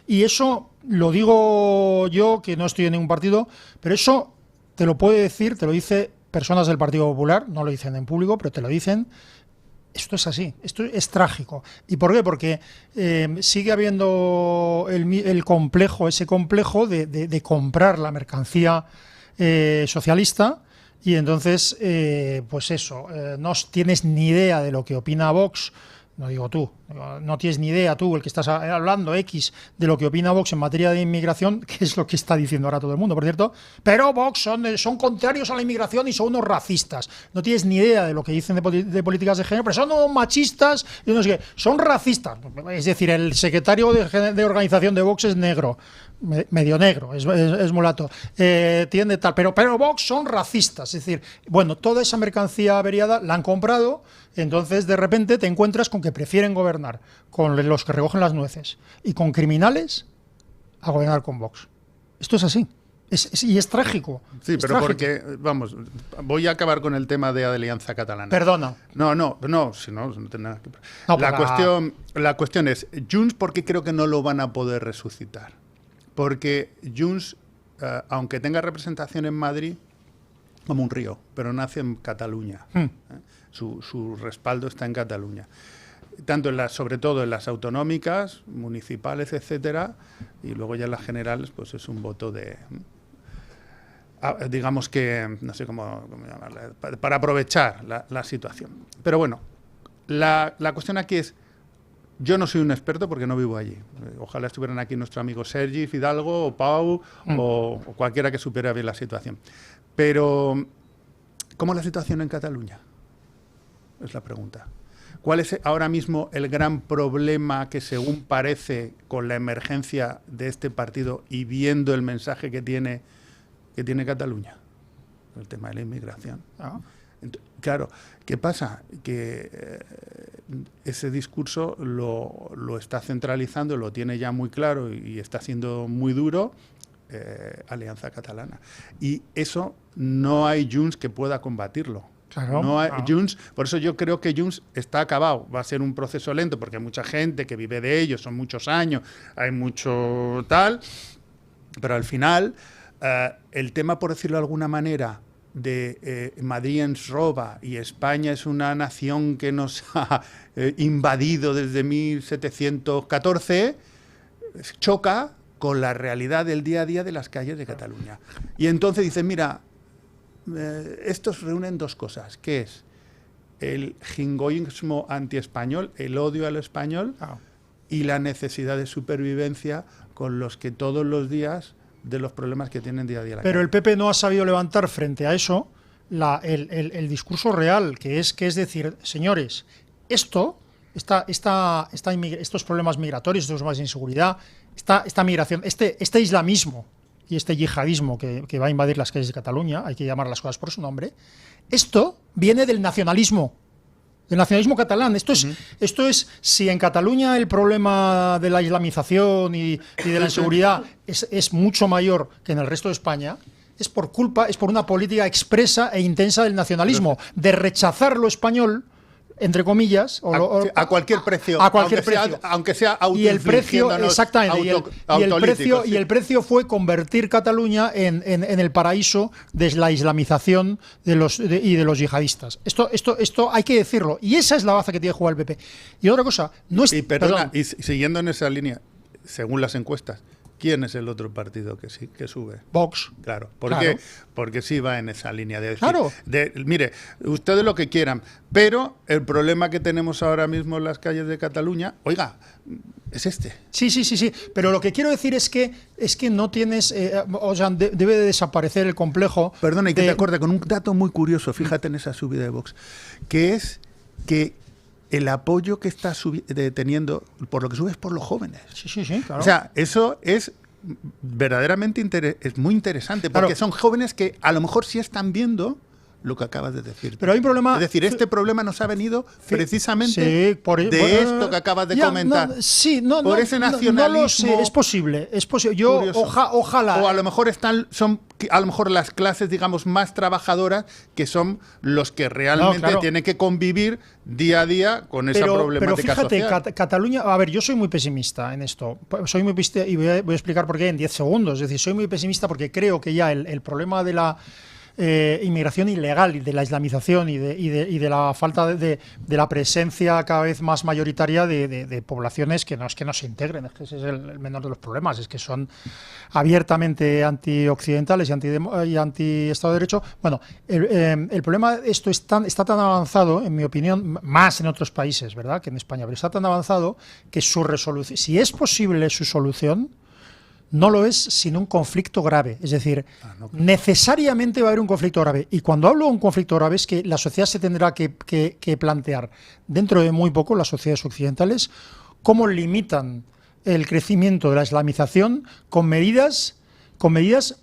Y eso lo digo yo, que no estoy en ningún partido, pero eso te lo puede decir, te lo dice personas del Partido Popular, no lo dicen en público, pero te lo dicen. Esto es así, esto es trágico. ¿Y por qué? Porque sigue habiendo ese complejo de comprar la mercancía socialista, y entonces, pues eso, no tienes ni idea de lo que opina Vox. No digo tú, no tienes ni idea tú, el que estás hablando, X, de lo que opina Vox en materia de inmigración, que es lo que está diciendo ahora todo el mundo, por cierto, pero Vox son contrarios a la inmigración y son unos racistas. No tienes ni idea de lo que dicen de políticas de género, pero son unos machistas y no sé qué, son racistas. Es decir, el secretario de organización de Vox es negro, medio negro, es mulato, tiene tal, pero Vox son racistas. Es decir, bueno, toda esa mercancía averiada la han comprado. Entonces, de repente, te encuentras con que prefieren gobernar con los que recogen las nueces y con criminales a gobernar con Vox. Esto es así. Y es trágico. Sí, pero porque, vamos, voy a acabar con el tema de Alianza Catalana. Perdona. No, si no tiene nada que... La cuestión es, Junts, ¿por qué creo que no lo van a poder resucitar? Porque Junts, aunque tenga representación en Madrid, como un río, pero nace en Cataluña. Su respaldo está en Cataluña, tanto sobre todo en las autonómicas, municipales, etcétera, y luego ya en las generales, pues es un voto de, digamos que, no sé cómo llamarle, para aprovechar la situación. Pero bueno, la cuestión aquí es, yo no soy un experto porque no vivo allí. Ojalá estuvieran aquí nuestro amigo Sergi Fidalgo o Pau o cualquiera que supiera bien la situación. Pero, ¿cómo es la situación en Cataluña? Es la pregunta. ¿Cuál es ahora mismo el gran problema que, según parece, con la emergencia de este partido y viendo el mensaje que tiene Cataluña? El tema de la inmigración. Claro, ¿qué pasa? Que ese discurso lo está centralizando, lo tiene ya muy claro y está siendo muy duro Alianza Catalana. Y eso no hay Junts que pueda combatirlo. Claro, no hay Junts, por eso yo creo que Junts está acabado. Va a ser un proceso lento porque hay mucha gente que vive de ello, son muchos años, hay mucho tal, pero al final el tema, por decirlo de alguna manera, de Madrid ens roba y España es una nación que nos ha invadido desde 1714, choca con la realidad del día a día de las calles de Cataluña. Y entonces dicen, mira, estos reúnen dos cosas, que es el jingoísmo antiespañol, el odio al español, y la necesidad de supervivencia con los que todos los días de los problemas que tienen día a día la Pero calle. el PP no ha sabido levantar frente a eso el discurso real, que es decir, señores, estos problemas migratorios, estos problemas de inseguridad, esta migración, este islamismo y este yihadismo que va a invadir las calles de Cataluña, hay que llamar las cosas por su nombre, esto viene del nacionalismo. El nacionalismo catalán. Esto es, si en Cataluña el problema de la islamización y de la inseguridad es mucho mayor que en el resto de España, es por una política expresa e intensa del nacionalismo, de rechazar lo español, entre comillas, a cualquier precio, aunque sea y el precio, exactamente, y el precio fue convertir Cataluña en el paraíso de la islamización de los yihadistas. Esto hay que decirlo, y esa es la baza que tiene que jugar el PP. Y otra cosa, y siguiendo en esa línea, según las encuestas, ¿quién es el otro partido que sube? Vox. Claro. ¿Por qué? Porque sí va en esa línea de decir, mire, ustedes lo que quieran, pero el problema que tenemos ahora mismo en las calles de Cataluña, oiga, es este. Sí. Pero lo que quiero decir es que no tienes, debe de desaparecer el complejo. Perdona, y que te acorde con un dato muy curioso, fíjate en esa subida de Vox, que es que el apoyo que está teniendo, por lo que sube, es por los jóvenes. Sí, claro. O sea, eso es verdaderamente es muy interesante, porque son jóvenes que a lo mejor sí están viendo lo que acabas de decir. Pero hay un problema. Es decir, este problema nos ha venido precisamente esto que acabas de comentar. Por ese nacionalismo. No lo sé, es posible. Yo ojalá. O a lo mejor son a lo mejor las clases, digamos, más trabajadoras, que son los que realmente tienen que convivir día a día con esa problemática social. Pero fíjate, Cataluña, a ver, yo soy muy pesimista en esto. Soy muy pesimista y voy a explicar por qué en 10 segundos. Es decir, soy muy pesimista porque creo que ya el problema de la inmigración ilegal y de la islamización y de la falta de la presencia cada vez más mayoritaria de poblaciones que no se integren, es que ese es el menor de los problemas, es que son abiertamente antioccidentales y anti-Estado de Derecho. Bueno, el problema de esto está tan avanzado, en mi opinión, más en otros países, ¿verdad?, que en España, pero está tan avanzado que su resolución, si es posible su solución, no lo es sin un conflicto grave. Es decir, necesariamente va a haber un conflicto grave. Y cuando hablo de un conflicto grave es que la sociedad se tendrá que plantear, dentro de muy poco, las sociedades occidentales, cómo limitan el crecimiento de la islamización con medidas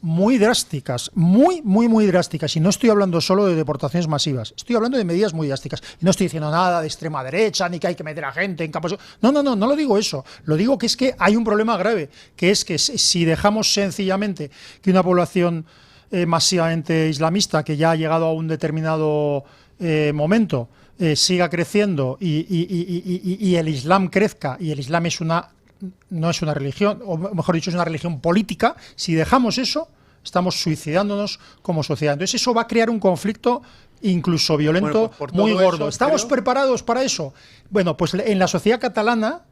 muy drásticas, muy drásticas. Y no estoy hablando solo de deportaciones masivas, estoy hablando de medidas muy drásticas. Y no estoy diciendo nada de extrema derecha, ni que hay que meter a gente en campos. No lo digo eso. Lo digo que es que hay un problema grave, que es que si dejamos sencillamente que una población masivamente islamista, que ya ha llegado a un determinado momento, siga creciendo y el Islam crezca, y el Islam no es una religión, o mejor dicho, es una religión política. Si dejamos eso, estamos suicidándonos como sociedad. Entonces eso va a crear un conflicto incluso violento, muy gordo. ¿Estamos preparados para eso? Bueno, pues en la sociedad catalana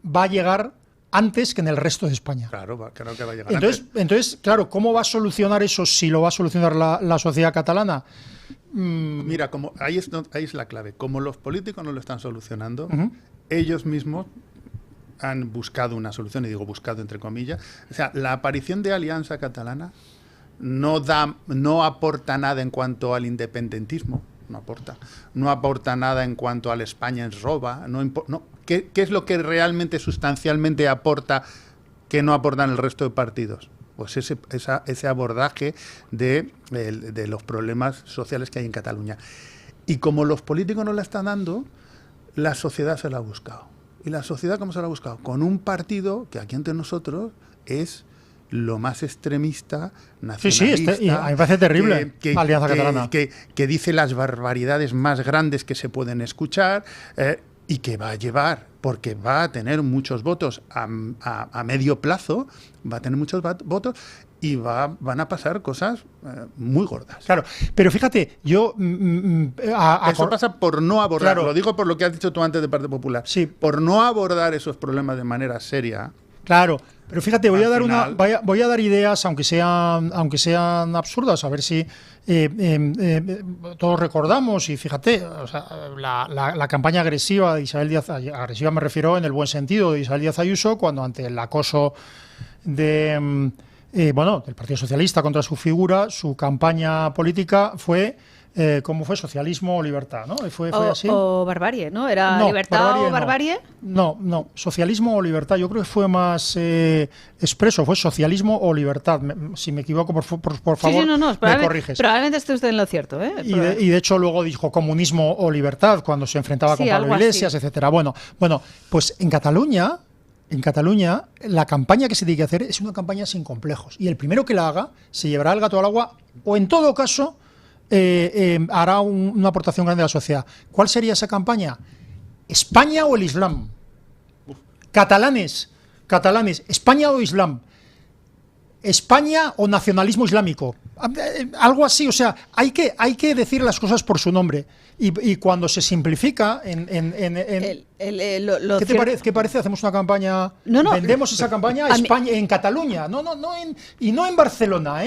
va a llegar antes que en el resto de España. Claro que va a llegar entonces, claro, ¿cómo va a solucionar eso si lo va a solucionar la sociedad catalana? Mira, ahí es la clave. Como los políticos no lo están solucionando, ellos mismos han buscado una solución, y digo buscado entre comillas. O sea, la aparición de Alianza Catalana no aporta nada en cuanto al independentismo, no aporta nada en cuanto al España ens roba, ¿Qué es lo que realmente sustancialmente aporta que no aportan el resto de partidos? Pues ese abordaje de los problemas sociales que hay en Cataluña. Y como los políticos no la están dando, la sociedad se la ha buscado. ¿Y la sociedad cómo se la ha buscado? Con un partido que aquí entre nosotros es lo más extremista, nacionalista. Sí, a mí me parece terrible Alianza Catalana. Que dice las barbaridades más grandes que se pueden escuchar, y que va a llevar, porque va a tener muchos votos a medio plazo, va a tener muchos votos, y van a pasar cosas muy gordas. Claro, pero fíjate, yo... Eso pasa por no abordar, claro. Lo digo por lo que has dicho tú antes de Partido Popular, sí. Por no abordar esos problemas de manera seria. Claro, pero fíjate, voy a dar ideas, aunque sean absurdas, a ver si todos recordamos. Y fíjate, o sea, la campaña agresiva de Isabel Díaz, agresiva me refiero en el buen sentido, de Isabel Díaz Ayuso, cuando ante el acoso del Partido Socialista contra su figura, su campaña política fue ¿cómo fue? Socialismo o libertad, ¿no? ¿Fue así? O barbarie, ¿no? ¿Era libertad o barbarie? No, socialismo o libertad. Yo creo que fue más expreso, fue socialismo o libertad. Si me equivoco, por favor, me corriges. Probablemente esté usted en lo cierto, ¿eh? Y de hecho luego dijo comunismo o libertad cuando se enfrentaba con Pablo Iglesias, etcétera. Bueno, pues en Cataluña, la campaña que se tiene que hacer es una campaña sin complejos. Y el primero que la haga se llevará el gato al agua o, en todo caso, hará una aportación grande a la sociedad. ¿Cuál sería esa campaña? ¿España o el Islam? Catalanes, ¿España o Islam? ¿España o nacionalismo islámico? Algo así, o sea, hay que decir las cosas por su nombre. Y cuando se simplifica ¿qué te parece? ¿Qué parece? Hacemos una campaña, vendemos esa campaña a España, en Cataluña, y no en Barcelona,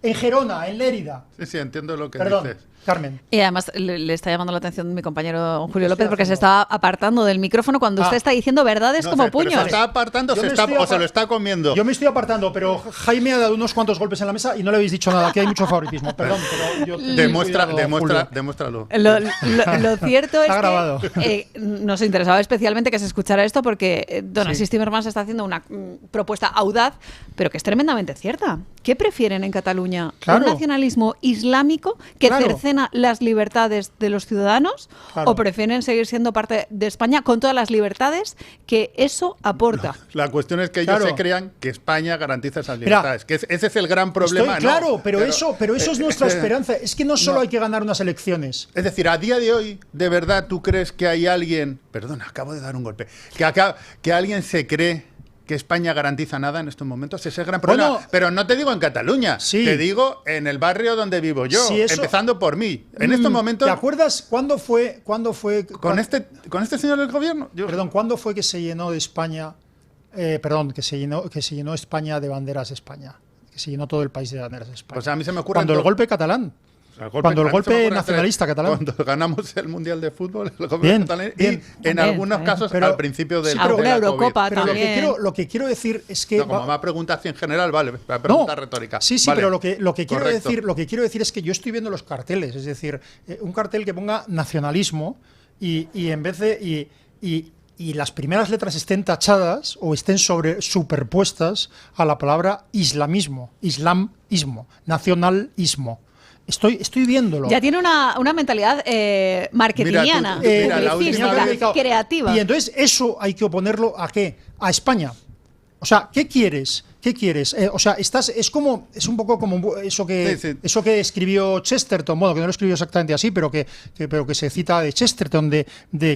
en Gerona, en Lérida. Sí, entiendo lo que dices. Carmen. Y además le está llamando la atención mi compañero Julio López porque se está apartando del micrófono cuando usted está diciendo verdades como puños. ¿Se está apartando o se lo está comiendo? Yo me estoy apartando, pero Jaime ha dado unos cuantos golpes en la mesa y no le habéis dicho nada, que hay mucho favoritismo. Perdón, pero yo demuéstralo. Lo cierto es grabado. Que nos interesaba especialmente que se escuchara esto porque don Asís Timmermans está haciendo una propuesta audaz, pero que es tremendamente cierta. ¿Qué prefieren en Cataluña? ¿Un nacionalismo islámico que cercena las libertades de los ciudadanos o prefieren seguir siendo parte de España con todas las libertades que eso aporta? La cuestión es que ellos se crean que España garantiza esas libertades. Que ese es el gran problema. Pero eso es nuestra esperanza. Es que no solo hay que ganar unas elecciones. Es decir, a día de hoy, ¿de verdad tú crees que hay alguien... Perdona, acabo de dar un golpe. Que alguien se cree que España garantiza nada en estos momentos? Ese es el gran problema. Pero no te digo en Cataluña, te digo en el barrio donde vivo yo, empezando por mí. En estos momentos... ¿Te acuerdas cuándo fue con este señor del gobierno? ¿Cuándo fue que se llenó de España? Que se llenó España de banderas España. Que se llenó todo el país de banderas España. Pues a mí se me ocurre... Cuando el golpe catalán. Cuando el golpe nacionalista catalán. Cuando ganamos el Mundial de Fútbol, el gobierno catalán, y en algunos casos al principio de la Eurocopa COVID. también. Lo que quiero decir es que... como me ha preguntado así en general, vale, pregunta retórica. Sí, vale. Pero lo que quiero decir es que yo estoy viendo los carteles, es decir, un cartel que ponga nacionalismo y en vez de... Y las primeras letras estén tachadas o estén superpuestas a la palabra islamismo, islamismo, nacionalismo. Estoy viéndolo. Ya tiene una mentalidad marketingiana, creativa. Y entonces eso hay que oponerlo ¿a qué? A España. O sea, ¿qué quieres? O sea, es un poco como eso que escribió Chesterton, bueno, que no lo escribió exactamente así, pero que se cita de Chesterton,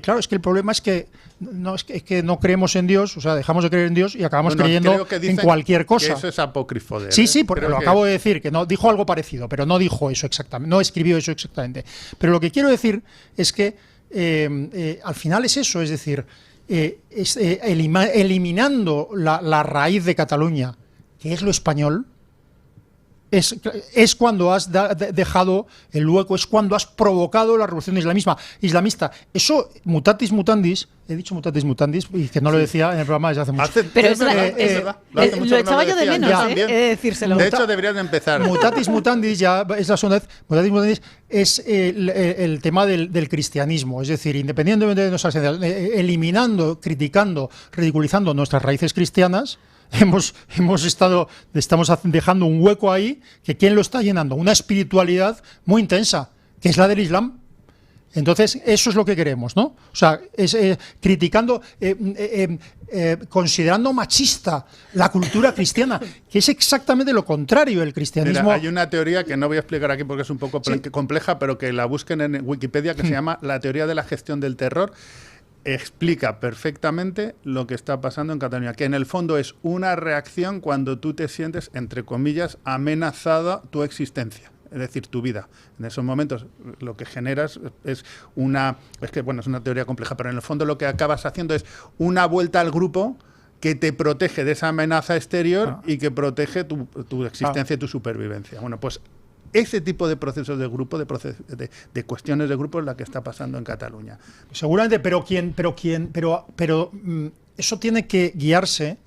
claro, es que el problema es que no creemos en Dios, o sea, dejamos de creer en Dios y acabamos creyendo en cualquier cosa. Que eso es apócrifo de él. Sí, porque lo acabo de decir, que no dijo algo parecido, pero no dijo eso exactamente, no escribió eso exactamente. Pero lo que quiero decir es que al final es eso, es decir, eliminando la raíz de Cataluña, que es lo español, es cuando has dejado el hueco, es cuando has provocado la revolución islamista. Eso, mutatis mutandis, he dicho mutatis mutandis, y que no lo decía en el programa desde hace mucho. Pero es verdad. Lo echaba yo de menos, decírselo. De hecho, deberías de empezar. Mutatis mutandis, ya es la segunda vez, mutatis mutandis es el tema del cristianismo, es decir, independientemente de nuestras eliminando, criticando, ridiculizando nuestras raíces cristianas, estamos dejando un hueco ahí que ¿quién lo está llenando? Una espiritualidad muy intensa, que es la del Islam. Entonces, eso es lo que queremos, ¿no? O sea, es criticando, considerando machista la cultura cristiana, que es exactamente lo contrario del cristianismo. Mira, hay una teoría que no voy a explicar aquí porque es un poco compleja, pero que la busquen en Wikipedia, que se llama la teoría de la gestión del terror. Explica perfectamente lo que está pasando en Cataluña, que en el fondo es una reacción cuando tú te sientes, entre comillas, amenazada tu existencia, es decir, tu vida. En esos momentos lo que generas es una teoría compleja, pero en el fondo lo que acabas haciendo es una vuelta al grupo que te protege de esa amenaza exterior y que protege tu existencia y tu supervivencia. Bueno, pues ese tipo de procesos de grupo, de cuestiones de grupo es la que está pasando en Cataluña. Seguramente, pero eso tiene que guiarse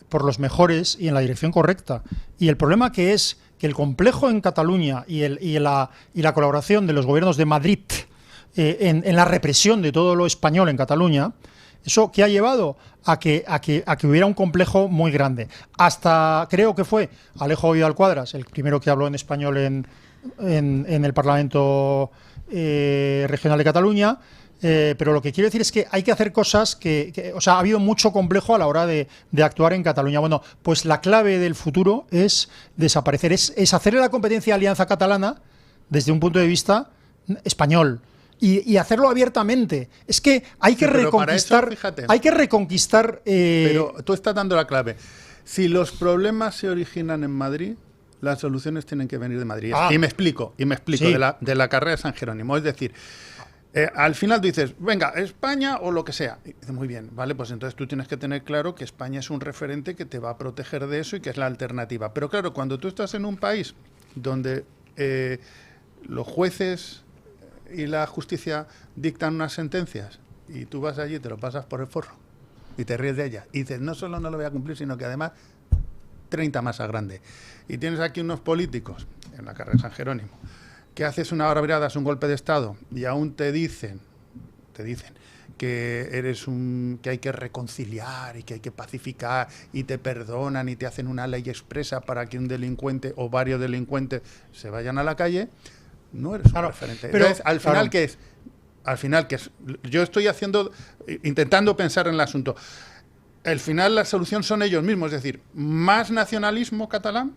por los mejores y en la dirección correcta. Y el problema que es que el complejo en Cataluña y la colaboración de los gobiernos de Madrid en la represión de todo lo español en Cataluña, eso que ha llevado a que hubiera un complejo muy grande. Hasta, creo que fue Alejo Vidal Cuadras, el primero que habló en español en el Parlamento Regional de Cataluña. Pero lo que quiero decir es que hay que hacer cosas o sea, ha habido mucho complejo a la hora de actuar en Cataluña. Bueno, pues la clave del futuro es desaparecer, es hacerle la competencia a Alianza Catalana desde un punto de vista español. Y hacerlo abiertamente. Es que hay que reconquistar. Eso, fíjate, hay que reconquistar. Pero tú estás dando la clave. Si los problemas se originan en Madrid, las soluciones tienen que venir de Madrid. Y me explico. Sí. De la carrera de San Jerónimo. Es decir, al final tú dices, venga, España o lo que sea. Y dices, muy bien, vale, pues entonces tú tienes que tener claro que España es un referente que te va a proteger de eso y que es la alternativa. Pero claro, cuando tú estás en un país donde los jueces y la justicia dictan unas sentencias y tú vas allí y te lo pasas por el forro y te ríes de ellas y dices, no solo no lo voy a cumplir, sino que además 30 más a grande. Y tienes aquí unos políticos en la carrera de San Jerónimo que haces una barbaridad, un golpe de Estado y aún te dicen que que hay que reconciliar y que hay que pacificar y te perdonan y te hacen una ley expresa para que un delincuente o varios delincuentes se vayan a la calle. No eres un referente. Pero, entonces, al final, yo estoy intentando pensar en el asunto. Al final, la solución son ellos mismos, es decir, más nacionalismo catalán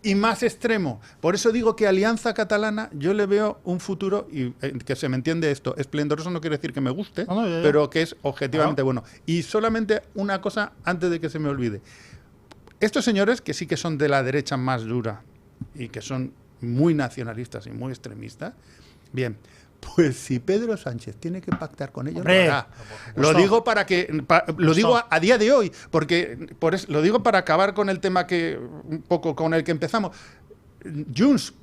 y más extremo. Por eso digo que Alianza Catalana, yo le veo un futuro, y que se me entiende esto, esplendoroso no quiere decir que me guste, pero que es objetivamente bueno. Y solamente una cosa antes de que se me olvide. Estos señores, que sí que son de la derecha más dura y que son muy nacionalistas y muy extremistas, bien, pues si Pedro Sánchez tiene que pactar con ellos, lo digo lo digo a día de hoy, porque lo digo para acabar con el tema un poco con el que empezamos. Junts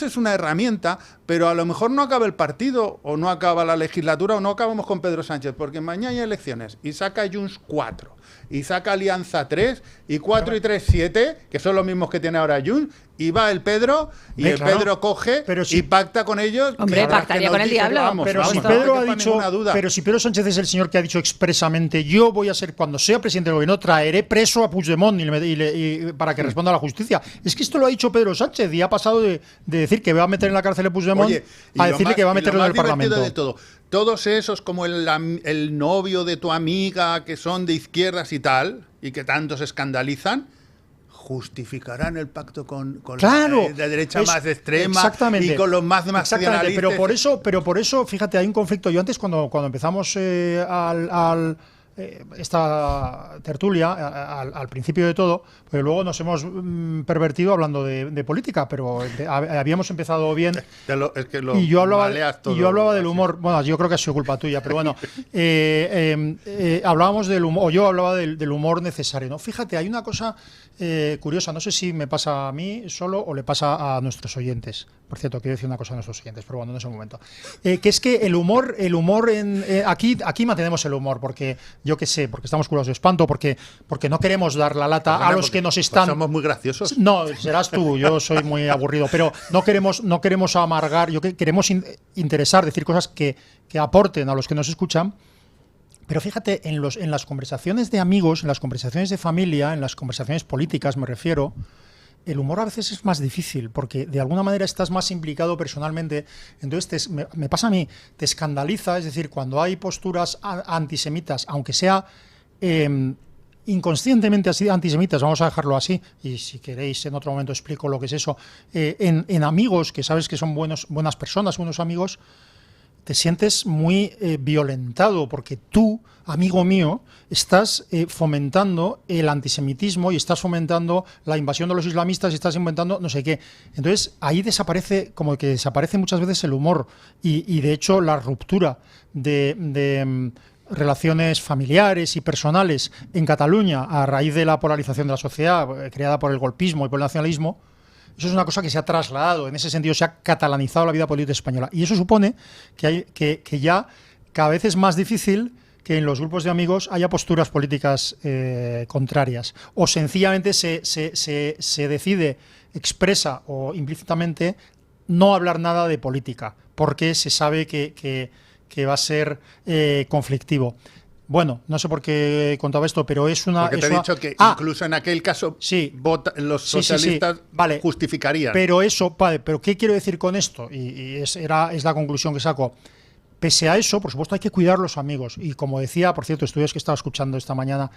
es una herramienta, pero a lo mejor no acaba el partido, o no acaba la legislatura, o no acabamos con Pedro Sánchez, porque mañana hay elecciones y saca Junts 4, y saca Alianza 3, y 4 y 3, 7, que son los mismos que tiene ahora Junts, y va el Pedro, y Pedro coge y pacta con ellos. Hombre, pactaría con el diablo. Pero si Pedro Sánchez es el señor que ha dicho expresamente, yo voy a ser, cuando sea presidente del gobierno, traeré preso a Puigdemont para que responda a la justicia. Es que esto lo ha dicho Pedro Sánchez y ha pasado de decir que va a meter en la cárcel a Puigdemont a decirle que va a meterlo en el Parlamento. De todos esos, como el novio de tu amiga, que son de izquierdas y tal, y que tanto se escandalizan, justificarán el pacto con la de derecha más extrema y con los más nacionalistas. Pero por eso, fíjate, hay un conflicto. Yo antes, cuando empezamos esta tertulia, al principio de todo, pues luego nos hemos pervertido hablando de política, pero habíamos empezado bien. Y yo hablaba del humor. Bueno, yo creo que ha sido culpa tuya, pero bueno, hablábamos del humor, o yo hablaba del humor necesario, ¿no? Fíjate, hay una cosa curiosa, no sé si me pasa a mí solo o le pasa a nuestros oyentes. Por cierto, quiero decir una cosa a nuestros oyentes, pero bueno, en ese momento. Que es que el humor aquí mantenemos el humor, porque yo qué sé, porque estamos curados de espanto, porque no queremos dar la lata a los que nos están. Somos muy graciosos. No, serás tú, yo soy muy aburrido, pero no queremos amargar, queremos interesar, decir cosas que aporten a los que nos escuchan. Pero fíjate, en las conversaciones de amigos, en las conversaciones de familia, en las conversaciones políticas, me refiero, el humor a veces es más difícil, porque de alguna manera estás más implicado personalmente. Entonces, me pasa a mí, te escandaliza, es decir, cuando hay posturas antisemitas, aunque sea inconscientemente antisemitas, vamos a dejarlo así, y si queréis en otro momento explico lo que es eso, en amigos que sabes que son buenas personas, buenos amigos, te sientes muy violentado, porque tú, amigo mío, estás fomentando el antisemitismo y estás fomentando la invasión de los islamistas y estás inventando no sé qué. Entonces, ahí desaparece muchas veces el humor y de hecho, la ruptura de relaciones familiares y personales en Cataluña a raíz de la polarización de la sociedad creada por el golpismo y por el nacionalismo. Eso es una cosa que se ha trasladado, en ese sentido se ha catalanizado la vida política española. Y eso supone que ya cada vez es más difícil que en los grupos de amigos haya posturas políticas contrarias, o sencillamente se decide expresa o implícitamente no hablar nada de política, porque se sabe que va a ser conflictivo. Bueno, no sé por qué contaba esto, pero es una... Porque te he dicho que incluso en aquel caso los socialistas vale, justificarían. Pero pero ¿qué quiero decir con esto? Y es la conclusión que saco. Pese a eso, por supuesto, hay que cuidar los amigos. Y como decía, por cierto, estudios que estaba escuchando esta mañana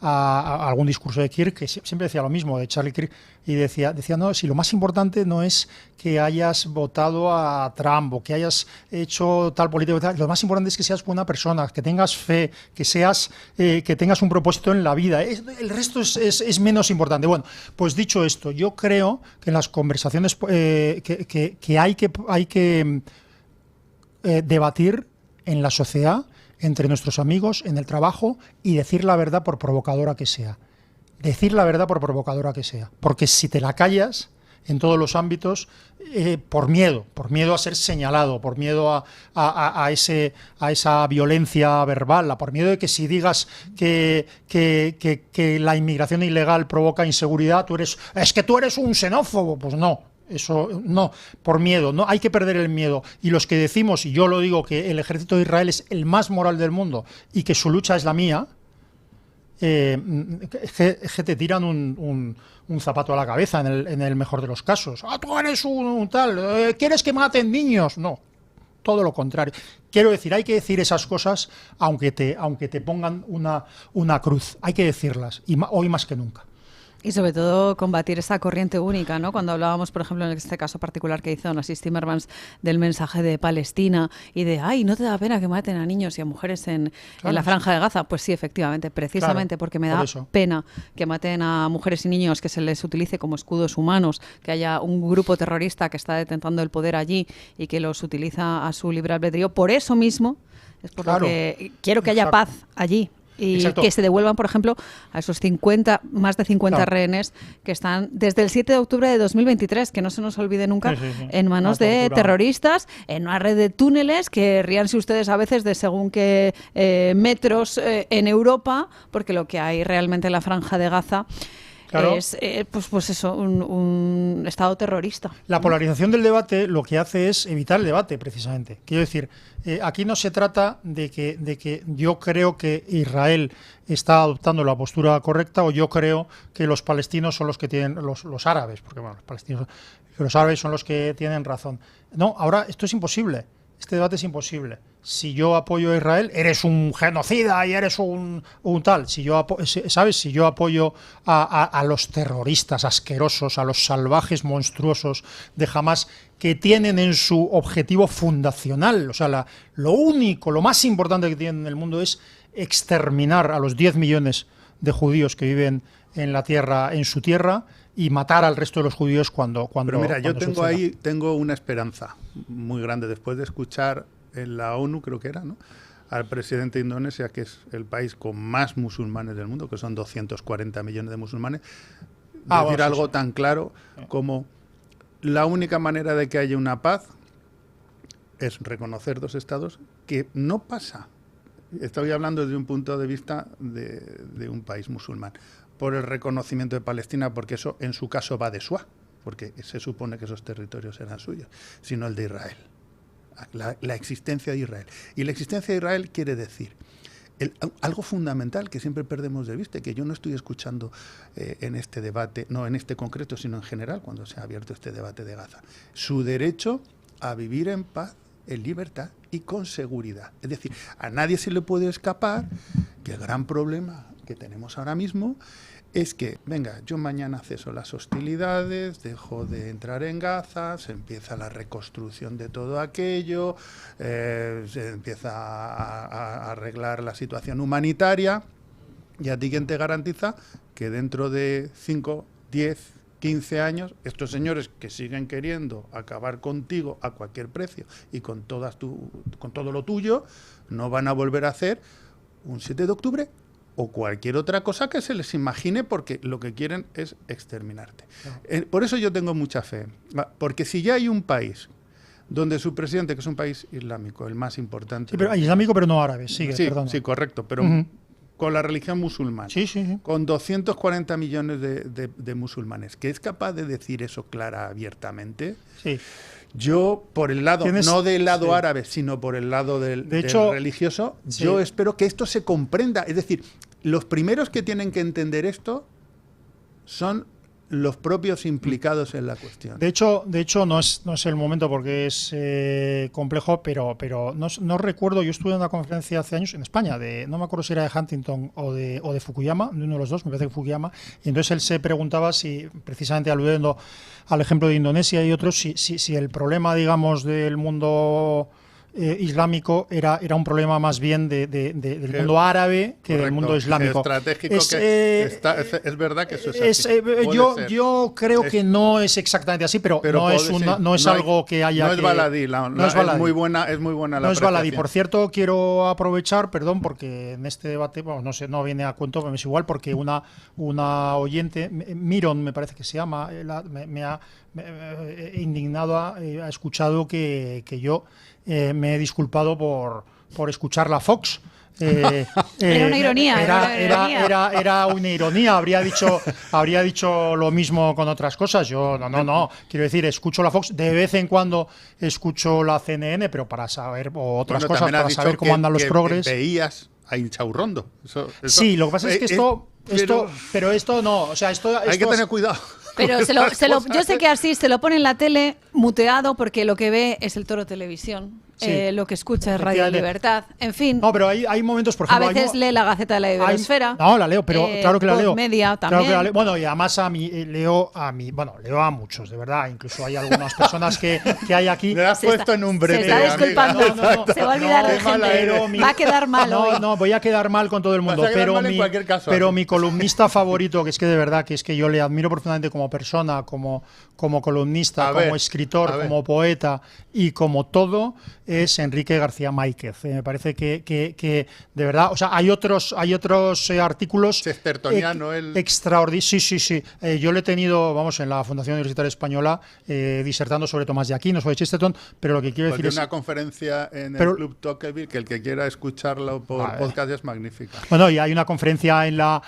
a algún discurso de Kirk, que siempre decía lo mismo, de Charlie Kirk, y decía, no, si lo más importante no es que hayas votado a Trump o que hayas hecho tal política, lo más importante es que seas buena persona, que tengas fe, que tengas un propósito en la vida. El resto es menos importante. Bueno, pues dicho esto, yo creo que en las conversaciones que hay que debatir en la sociedad, entre nuestros amigos, en el trabajo, y decir la verdad por provocadora que sea. Decir la verdad por provocadora que sea. Porque si te la callas en todos los ámbitos, por miedo a ser señalado, por miedo a esa violencia verbal, por miedo de que si digas que la inmigración ilegal provoca inseguridad, es que tú eres un xenófobo. Pues no. Eso no, por miedo, no hay que perder el miedo. Y los que decimos, y yo lo digo, que el ejército de Israel es el más moral del mundo y que su lucha es la mía, que te tiran un zapato a la cabeza en el mejor de los casos. Tú eres un tal, ¿quieres que maten niños? No, todo lo contrario. Quiero decir, hay que decir esas cosas aunque te pongan una cruz. Hay que decirlas, y hoy más que nunca. Y sobre todo combatir esa corriente única, ¿no? Cuando hablábamos, por ejemplo, en este caso particular que hizo Nassim Timmermans del mensaje de Palestina y de, ay, ¿no te da pena que maten a niños y a mujeres en la Franja de Gaza? Pues sí, efectivamente, precisamente porque me da pena que maten a mujeres y niños, que se les utilice como escudos humanos, que haya un grupo terrorista que está detentando el poder allí y que los utiliza a su libre albedrío. Por eso mismo es por lo que quiero que haya paz allí. Y que se devuelvan, por ejemplo, a esos más de 50 rehenes que están desde el 7 de octubre de 2023, que no se nos olvide nunca, en manos de terroristas, en una red de túneles, que ríanse ustedes a veces de según qué metros en Europa, porque lo que hay realmente en la Franja de Gaza es pues eso, un Estado terrorista. La polarización del debate lo que hace es evitar el debate, precisamente. Quiero decir, aquí no se trata de que yo creo que Israel está adoptando la postura correcta o yo creo que los palestinos son los que tienen, los árabes, porque bueno, los árabes son los que tienen razón. No, ahora esto es imposible. Este debate es imposible. Si yo apoyo a Israel, eres un genocida y eres un tal. Si yo apoyo a los terroristas asquerosos, a los salvajes monstruosos de Hamás, que tienen en su objetivo fundacional, o sea, lo más importante que tienen en el mundo es exterminar a los 10 millones de judíos que viven en su tierra, y matar al resto de los judíos cuando Pero mira, yo suceda. tengo una esperanza muy grande después de escuchar en la ONU, creo que era, ¿no?, al presidente de Indonesia, que es el país con más musulmanes del mundo, que son 240 millones de musulmanes, decir algo tan claro como la única manera de que haya una paz es reconocer dos estados, que no pasa. Estoy hablando desde un punto de vista de un país musulmán, por el reconocimiento de Palestina, porque eso en su caso va de suá, porque se supone que esos territorios eran suyos, sino el de Israel, la existencia de Israel. Y la existencia de Israel quiere decir algo fundamental que siempre perdemos de vista, que yo no estoy escuchando en este debate, no en este concreto, sino en general, cuando se ha abierto este debate de Gaza: su derecho a vivir en paz, en libertad y con seguridad. Es decir, a nadie se le puede escapar que el gran problema que tenemos ahora mismo es que, venga, yo mañana ceso las hostilidades, dejo de entrar en Gaza, se empieza la reconstrucción de todo aquello, se empieza a arreglar la situación humanitaria, y a ti quién te garantiza que dentro de 5, 10, 15 años, estos señores que siguen queriendo acabar contigo a cualquier precio y con todo lo tuyo, no van a volver a hacer un 7 de octubre o cualquier otra cosa que se les imagine, porque lo que quieren es exterminarte. Por eso yo tengo mucha fe, porque si ya hay un país donde su presidente, que es un país islámico, el más importante. Sí, pero islámico, pero no árabe, sí, correcto, pero con la religión musulmana, con 240 millones de musulmanes, que es capaz de decir eso clara, abiertamente. Sí. Yo, por el lado, no del lado árabe, sino por el lado del religioso, yo espero que esto se comprenda. Es decir, los primeros que tienen que entender esto son los propios implicados en la cuestión. De hecho no es el momento porque es complejo, pero no recuerdo, yo estuve en una conferencia hace años en España, no me acuerdo si era de Huntington o de Fukuyama, de uno de los dos, me parece que Fukuyama, y entonces él se preguntaba si, precisamente aludiendo al ejemplo de Indonesia y otros, si el problema, digamos, del mundo islámico era un problema más bien del mundo árabe que del mundo islámico. Estratégico es verdad que eso es así. Yo creo que no es exactamente así, pero no es algo que haya no es baladí, es muy buena la no es baladí. Por cierto, quiero aprovechar, perdón, porque en este debate, no viene a cuento, pero es igual, porque una oyente, Miron me parece que se llama, me ha indignado, ha escuchado que yo me he disculpado por escuchar la Fox. Era una ironía. Era una ironía. Habría dicho lo mismo con otras cosas. Yo no. Quiero decir, escucho la Fox. De vez en cuando escucho la CNN, pero para saber otras cosas, para saber cómo andan los progres. Veías a Inchaurrondo. Sí, lo que pasa es que pero esto no. O sea, hay que tener cuidado. Pero yo sé que así se lo pone en la tele muteado porque lo que ve es el Toro Televisión. Lo que escucha es Radio Libertad, en fin. No, pero hay momentos, por ejemplo... A veces lee la Gaceta de la Iberosfera. No, la leo, pero claro que la leo. Media también. Claro que la leo. Bueno, y además leo a muchos, de verdad. Incluso hay algunas personas que hay aquí... Le has puesto en un brete. Se está disculpando. No. Se va a olvidar de gente. Va a quedar mal hoy. No, voy a quedar mal con todo el mundo. Pero mi columnista favorito, que es que de verdad, que es que yo le admiro profundamente como persona, como columnista, como escritor, como poeta y como todo, es Enrique García Máiquez. Me parece que de verdad, o sea, hay otros artículos extraordinarios. Sí. Yo le he tenido, en la Fundación Universitaria Española, disertando sobre Tomás de Aquino, sobre Chesterton, pero lo que quiero decir es... una conferencia en el Club Tocqueville, que el que quiera escucharlo por podcast es magnífica. Bueno, y hay una conferencia en la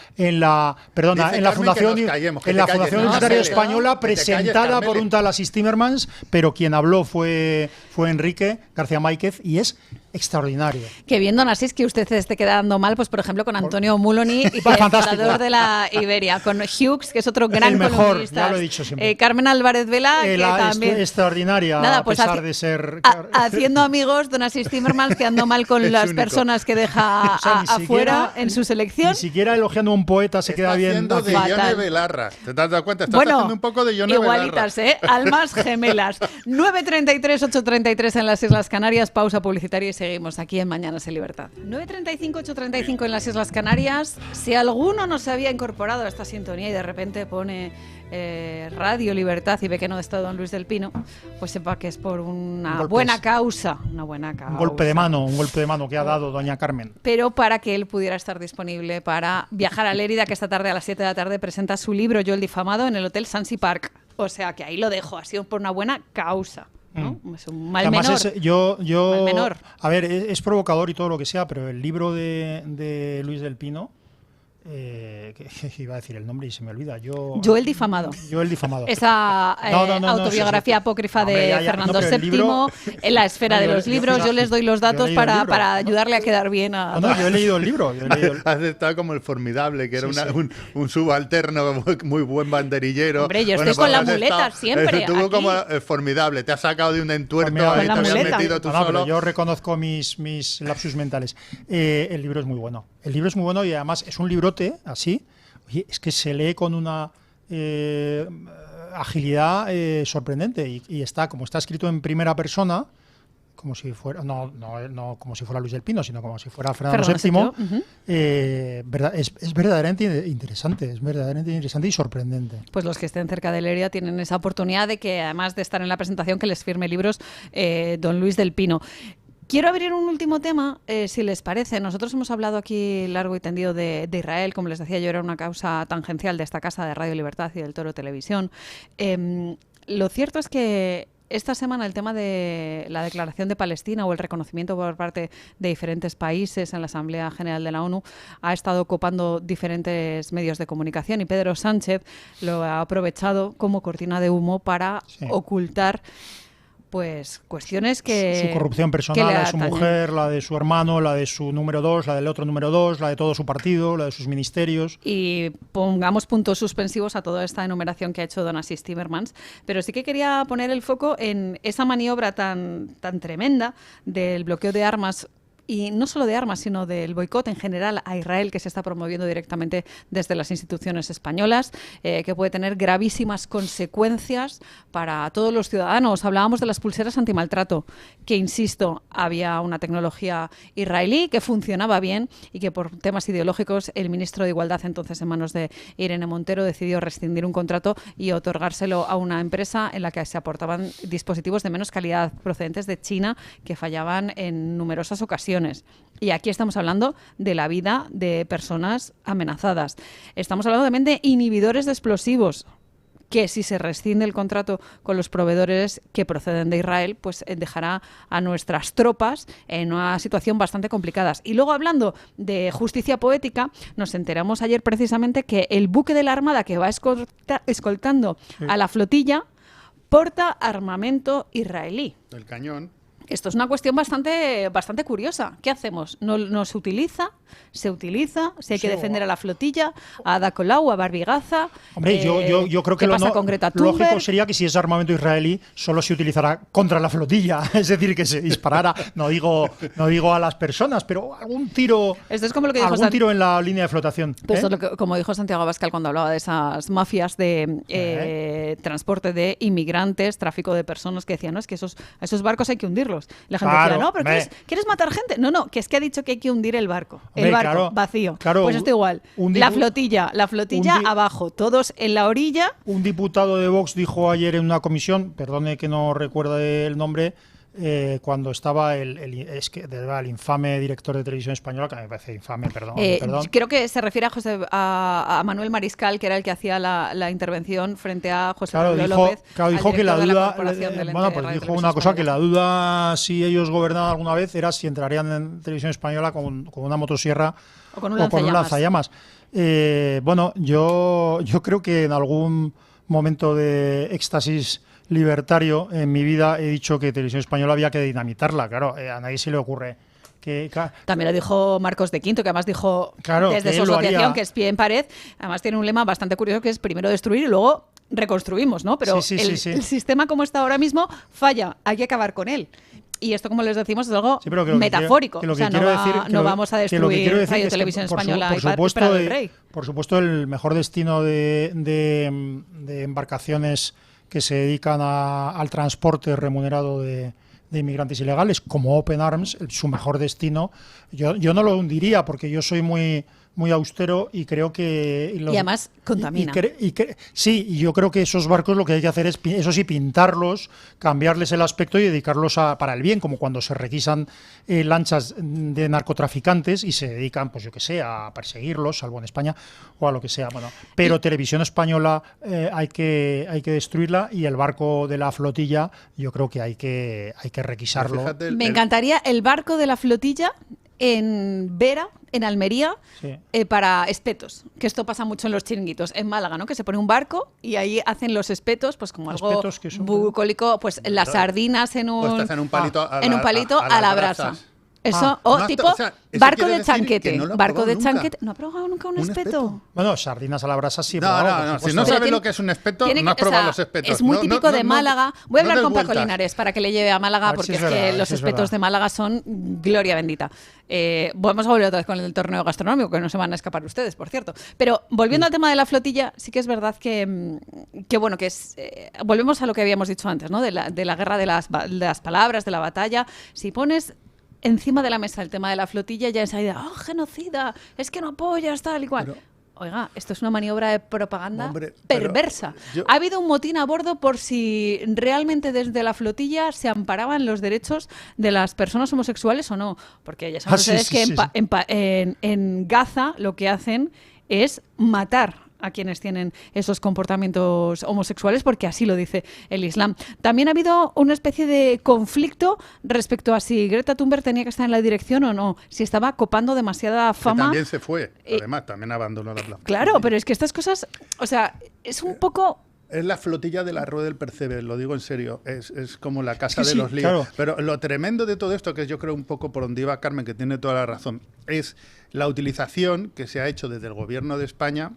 Fundación Universitaria Española presentada por un tal Asís Timmermans, pero quien habló fue Enrique García Máiquez y es extraordinario. Que viendo, Asís, que usted se esté quedando mal, pues por ejemplo con Antonio Mulony, y fundador de la Iberia, con Hughes, que es otro gran columnista. Ya lo he dicho siempre. Carmen Álvarez Vela, que también... Extraordinaria, a pesar de ser... haciendo amigos, don Asís Timmermans, quedando mal con las personas que deja afuera en su selección. Ni siquiera elogiando a un poeta se queda bien. Está haciendo de Yone Belarra. ¿Te has dado cuenta? Estás haciendo un poco de Yone Belarra. Igualitas, almas gemelas. 9:33, 8:33 en las Islas Canarias, pausa publicitaria y seguimos aquí en Mañanas en Libertad. 9:35, 8:35 en las Islas Canarias. Si alguno no se había incorporado a esta sintonía y de repente pone Radio Libertad y ve que no está don Luis del Pino, pues sepa que es por una buena causa. Un golpe de mano que ha dado doña Carmen. Pero para que él pudiera estar disponible para viajar a Lérida, que esta tarde a las 7 de la tarde presenta su libro Yo el difamado en el Hotel Sansi Park. O sea que ahí lo dejo, ha sido por una buena causa, ¿no? Es un mal menor. Mal menor. A ver, es provocador y todo lo que sea, pero el libro de Luis del Pino, que iba a decir el nombre y se me olvida. Yo el difamado. Esa autobiografía apócrifa de Fernando VII, en la esfera de los libros. Yo les doy los datos para ayudarle a quedar bien a... yo he leído el libro. Has estado como el Formidable, que era un subalterno muy buen banderillero. Hombre, yo estoy con la muleta siempre. Tú como el Formidable, te has sacado de un entuerto y te habías metido tú solo. Pero yo reconozco mis lapsus mentales. El libro es muy bueno. Y además es un librote así. Oye, es que se lee con una agilidad sorprendente y está escrito en primera persona, como si fuera no como si fuera Luis del Pino, sino como si fuera Fernando VII. Es verdaderamente interesante, y sorprendente. Pues los que estén cerca de Lérida tienen esa oportunidad de que, además de estar en la presentación, que les firme libros don Luis del Pino. Quiero abrir un último tema, si les parece. Nosotros hemos hablado aquí largo y tendido de Israel. Como les decía yo, era una causa tangencial de esta casa de Radio Libertad y del Toro Televisión. Lo cierto es que esta semana el tema de la declaración de Palestina o el reconocimiento por parte de diferentes países en la Asamblea General de la ONU ha estado copando diferentes medios de comunicación y Pedro Sánchez lo ha aprovechado como cortina de humo para ocultar pues cuestiones que... Su corrupción personal, la de su mujer, la de su hermano, la de su número 2, la del otro número 2, la de todo su partido, la de sus ministerios. Y pongamos puntos suspensivos a toda esta enumeración que ha hecho don Asís Timmermans. Pero sí que quería poner el foco en esa maniobra tan tremenda del bloqueo de armas. Y no solo de armas, sino del boicot en general a Israel, que se está promoviendo directamente desde las instituciones españolas, que puede tener gravísimas consecuencias para todos los ciudadanos. Hablábamos de las pulseras antimaltrato, que, insisto, había una tecnología israelí que funcionaba bien y que por temas ideológicos el ministro de Igualdad, entonces en manos de Irene Montero, decidió rescindir un contrato y otorgárselo a una empresa en la que se aportaban dispositivos de menos calidad procedentes de China que fallaban en numerosas ocasiones. Y aquí estamos hablando de la vida de personas amenazadas. Estamos hablando también de inhibidores de explosivos, que si se rescinde el contrato con los proveedores que proceden de Israel, pues dejará a nuestras tropas en una situación bastante complicada. Y luego, hablando de justicia poética, nos enteramos ayer precisamente que el buque de la Armada que va escoltando a la flotilla porta armamento israelí. El cañón. Esto es una cuestión bastante curiosa. ¿Qué hacemos? ¿No se utiliza? ¿Se utiliza? ¿Si hay que defender a la flotilla? ¿A Ada Colau? ¿A Barbigaza? Hombre, yo creo que lo lógico sería que si es armamento israelí solo se utilizará contra la flotilla. Es decir, que se disparara, no digo a las personas, pero algún tiro, esto es como lo que dijo tiro en la línea de flotación. Pues como dijo Santiago Abascal cuando hablaba de esas mafias de transporte de inmigrantes, tráfico de personas, que decían, no, es que esos barcos hay que hundirlos. La gente decía, no, pero ¿quieres matar gente? No, que es que ha dicho que hay que hundir el barco. El barco vacío. Claro, pues esto igual. La flotilla abajo, todos en la orilla. Un diputado de Vox dijo ayer en una comisión, perdone que no recuerde el nombre, cuando estaba el infame director de Televisión Española, que me parece infame, perdón. Creo que se refiere a Manuel Mariscal, que era el que hacía la intervención frente a José Pablo López. Claro, dijo que la duda, dijo una cosa, que la duda si ellos gobernaban alguna vez era si entrarían en Televisión Española con una motosierra o con un lanzallamas. Yo creo que en algún momento de éxtasis libertario en mi vida he dicho que Televisión Española había que dinamitarla. Claro, a nadie se le ocurre que... También lo dijo Marcos de Quinto, que además dijo desde su asociación, que es Pie en Pared, además tiene un lema bastante curioso que es primero destruir y luego reconstruimos, ¿no? Pero el sistema como está ahora mismo falla, hay que acabar con él. Y esto, como les decimos, es algo metafórico. No vamos a destruir Radio Televisión Española y Prado del Rey. Por supuesto, el mejor destino de embarcaciones que se dedican al transporte remunerado de inmigrantes ilegales, como Open Arms, su mejor destino, yo no lo hundiría porque yo soy muy austero y creo que... Y además contamina. Sí, yo creo que esos barcos lo que hay que hacer es, eso sí, pintarlos, cambiarles el aspecto y dedicarlos para el bien, como cuando se requisan lanchas de narcotraficantes y se dedican, pues yo que sé, a perseguirlos, salvo en España, o a lo que sea. Pero Televisión Española hay que destruirla, y el barco de la flotilla yo creo que hay que requisarlo. Me encantaría el barco de la flotilla en Vera, en Almería, para espetos, que esto pasa mucho en los chiringuitos, en Málaga, ¿no? Que se pone un barco y ahí hacen los espetos, pues como algo bucólico, pues las sardinas en un palito a la brasa. Eso, barco de chanquete. Barco de chanquete. ¿No ha probado nunca un espeto? Bueno, sardinas a la brasa sí. No. Si no sabes lo que es un espeto, no has probado los espetos. Es muy típico de Málaga. Voy a hablar con Paco Linares para que le lleve a Málaga, porque es que los espetos de Málaga son gloria bendita. Vamos a volver otra vez con el torneo gastronómico, que no se van a escapar ustedes, por cierto. Pero volviendo al tema de la flotilla, sí que es verdad que volvemos a lo que habíamos dicho antes, ¿no? De la guerra de las palabras, de la batalla. Si pones encima de la mesa el tema de la flotilla, ya enseguida, genocida, es que no apoyas tal y cual. Oiga, esto es una maniobra de propaganda perversa. Ha habido un motín a bordo por si realmente desde la flotilla se amparaban los derechos de las personas homosexuales o no. Porque ya saben ustedes que en Gaza lo que hacen es matar a quienes tienen esos comportamientos homosexuales, porque así lo dice el Islam. También ha habido una especie de conflicto respecto a si Greta Thunberg tenía que estar en la dirección o no, si estaba copando demasiada fama. Que también se fue, además, también abandonó la plataforma. Claro, pero es que estas cosas, o sea, es un poco... Es la flotilla de la rueda del percebe, lo digo en serio, es como la casa de los líos. Claro. Pero lo tremendo de todo esto, que yo creo un poco por donde iba Carmen, que tiene toda la razón, es la utilización que se ha hecho desde el gobierno de España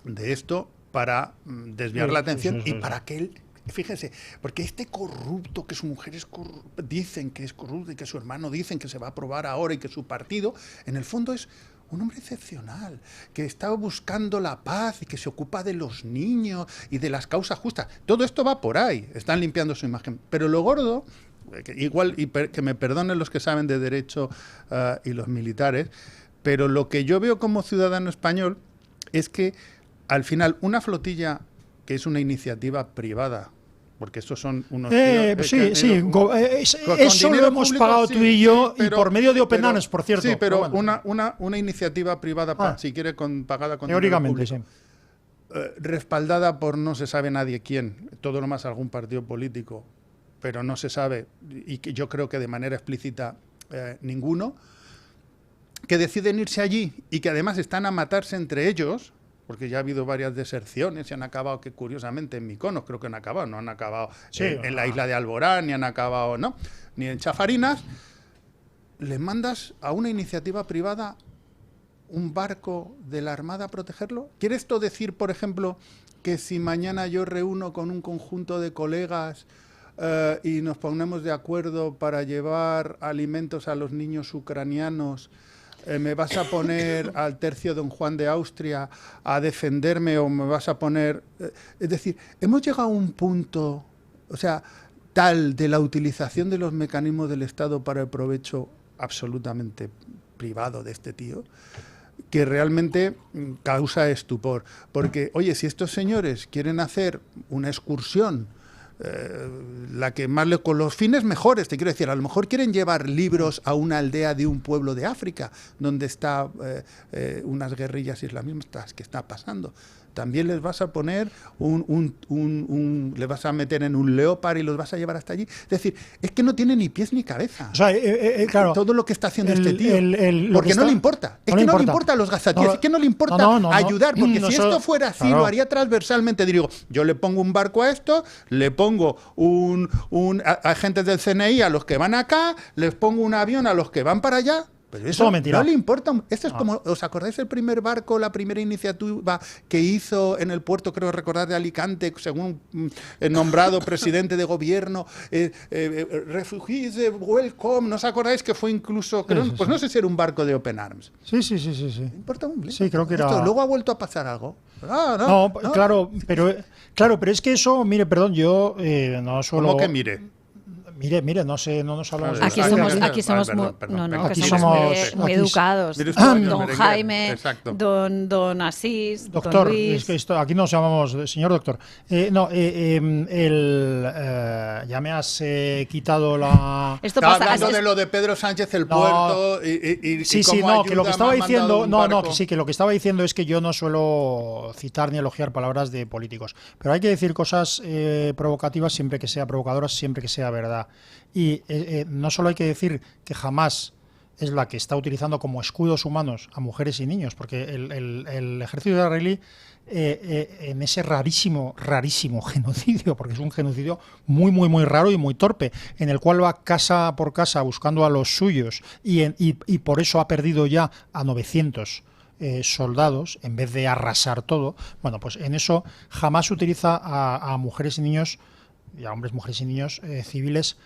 de esto para desviar la atención y para que él... Fíjense, porque este corrupto, que su mujer es corrupta, dicen que es corrupto y que su hermano dicen que se va a aprobar ahora y que su partido, en el fondo es un hombre excepcional, que está buscando la paz y que se ocupa de los niños y de las causas justas. Todo esto va por ahí, están limpiando su imagen. Pero lo gordo, igual, y que me perdonen los que saben de derecho y los militares, pero lo que yo veo como ciudadano español es que al final una flotilla que es una iniciativa privada, porque estos son unos... eso lo hemos pagado tú y yo, y por medio de Open Arms, por cierto. Sí, pero bueno. una iniciativa privada, si quiere, pagada con teóricamente, dinero público, respaldada por no se sabe nadie quién, todo lo más algún partido político, pero no se sabe, y que yo creo que de manera explícita ninguno, que deciden irse allí y que además están a matarse entre ellos, porque ya ha habido varias deserciones y han acabado, que curiosamente en Mykonos creo que no han acabado en la isla de Alborán, ni han acabado, ¿no?, ni en Chafarinas. Le mandas a una iniciativa privada un barco de la Armada a protegerlo. ¿Quiere esto decir, por ejemplo, que si mañana yo reúno con un conjunto de colegas y nos ponemos de acuerdo para llevar alimentos a los niños ucranianos, me vas a poner al tercio Don Juan de Austria a defenderme o me vas a poner... es decir, hemos llegado a un punto, o sea, tal de la utilización de los mecanismos del Estado para el provecho absolutamente privado de este tío, que realmente causa estupor. Porque, oye, si estos señores quieren hacer una excursión, la que más con los fines mejores, te quiero decir, a lo mejor quieren llevar libros a una aldea de un pueblo de África donde está unas guerrillas islamistas que está pasando. También les vas a poner les vas a meter en un Leopard y los vas a llevar hasta allí. Es decir, es que no tiene ni pies ni cabeza. O sea, claro, todo lo que está haciendo este tío. Porque no le importa. Es que no le importa a los gazatíes. Es que no le importa ayudar. Porque si esto fuera así, lo haría transversalmente. Digo, yo le pongo un barco a esto, le pongo a agentes del CNI a los que van acá, les pongo un avión a los que van para allá. Pero eso no le importa. Esto es como, ¿os acordáis el primer barco, la primera iniciativa que hizo en el puerto, creo recordar, de Alicante, según nombrado presidente de gobierno? Refugees welcome, ¿no os acordáis que fue incluso, pues no sé si era un barco de Open Arms? Sí. ¿Importa un sí, creo que era... Luego ha vuelto a pasar algo. No. Claro, pero es que eso, mire, perdón, yo no suelo... ¿Cómo que mire? Mire, no nos hablamos de aquí somos muy educados. Don Jaime, don Asís, doctor, don Luis. Es que aquí nos llamamos señor doctor. Ya me has quitado la... Estaba hablando de lo de Pedro Sánchez, el puerto y cómo que lo que estaba diciendo, que lo que estaba diciendo es que yo no suelo citar ni elogiar palabras de políticos, pero hay que decir cosas provocativas siempre que sea provocadoras, siempre que sea verdad. Y no solo hay que decir que jamás es la que está utilizando como escudos humanos a mujeres y niños, porque el ejército israelí en ese rarísimo genocidio, porque es un genocidio muy raro y muy torpe, en el cual va casa por casa buscando a los suyos y por eso ha perdido ya a 900 soldados, en vez de arrasar todo. Bueno, pues en eso jamás utiliza a mujeres y niños, y a hombres, mujeres y niños civiles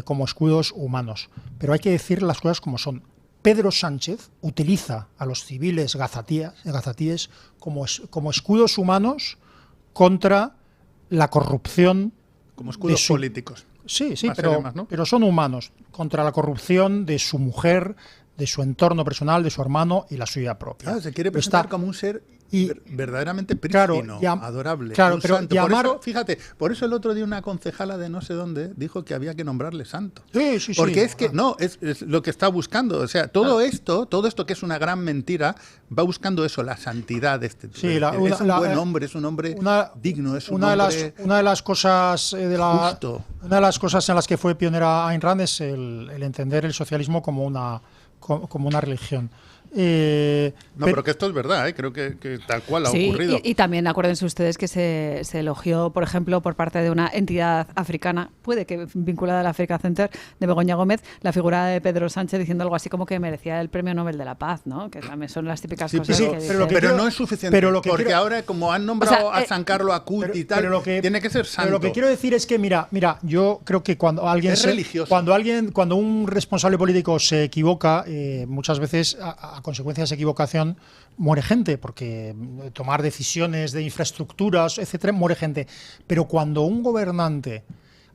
como escudos humanos. Pero hay que decir las cosas como son. Pedro Sánchez utiliza a los civiles gazatíes como escudos humanos contra la corrupción. Como escudos políticos. Sí, pero son humanos. Contra la corrupción de su mujer, de su entorno personal, de su hermano y la suya propia. Claro, se quiere presentar como un ser verdaderamente prístino, adorable, claro, un pero santo. Por eso el otro día una concejala de no sé dónde dijo que había que nombrarle santo. Sí, porque es que es lo que está buscando. O sea, todo esto que es una gran mentira, va buscando eso, la santidad de este. Sí, es un buen hombre, es un hombre digno, es un hombre una de las cosas justo. Una de las cosas en las que fue pionera Ayn Rand es el entender el socialismo como una religión. Pero que esto es verdad, creo que tal cual ha ocurrido. Y también acuérdense ustedes que se elogió, por ejemplo, por parte de una entidad africana, puede que vinculada al Africa Center, de Begoña Gómez, la figura de Pedro Sánchez diciendo algo así como que merecía el Premio Nobel de la Paz, ¿no? Que también son las típicas cosas pero no es suficiente, porque ahora como han nombrado a San Carlo Acut y tal, tiene que ser santo. Pero lo que quiero decir es que, mira, yo creo que cuando alguien cuando un responsable político se equivoca, muchas veces a consecuencia de esa equivocación muere gente, porque tomar decisiones de infraestructuras, etcétera, muere gente. Pero cuando un gobernante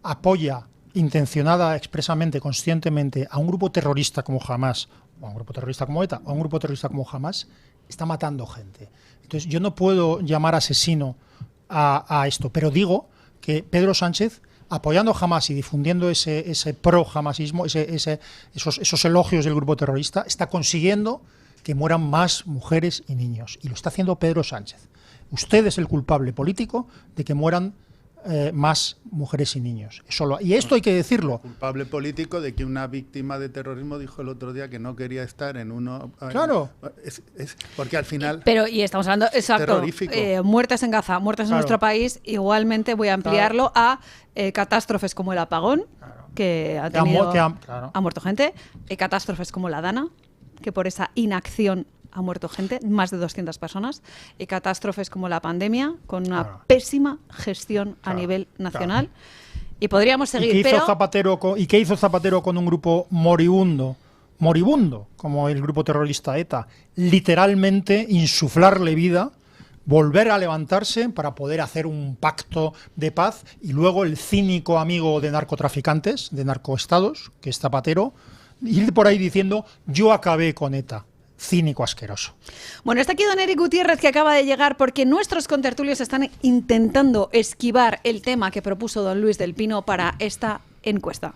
apoya intencionada, expresamente, conscientemente a un grupo terrorista como Hamás, o a un grupo terrorista como ETA, o a un grupo terrorista como Hamás, está matando gente. Entonces yo no puedo llamar asesino a esto, pero digo que Pedro Sánchez, apoyando a Hamás y difundiendo ese pro-hamasismo, esos elogios del grupo terrorista, está consiguiendo que mueran más mujeres y niños. Y lo está haciendo Pedro Sánchez. Usted es el culpable político de que mueran más mujeres y niños. Y esto hay que decirlo. Culpable político de que una víctima de terrorismo dijo el otro día que no quería estar en uno. Claro. Porque al final. Pero, y estamos hablando, exacto, muertes en Gaza, muertes en nuestro país. Igualmente voy a ampliarlo a catástrofes como el apagón, que ha muerto gente, catástrofes como la Dana, que por esa inacción ha muerto gente, más de 200 personas, y catástrofes como la pandemia, con una pésima gestión a nivel nacional. Y podríamos seguir. ¿Y qué hizo Zapatero con un grupo moribundo, como el grupo terrorista ETA? Literalmente insuflarle vida, volver a levantarse para poder hacer un pacto de paz, y luego el cínico amigo de narcotraficantes, de narcoestados, que es Zapatero, ir por ahí diciendo: yo acabé con ETA. Cínico asqueroso. Bueno, está aquí don Eric Gutiérrez, que acaba de llegar porque nuestros contertulios están intentando esquivar el tema que propuso don Luis del Pino para esta encuesta.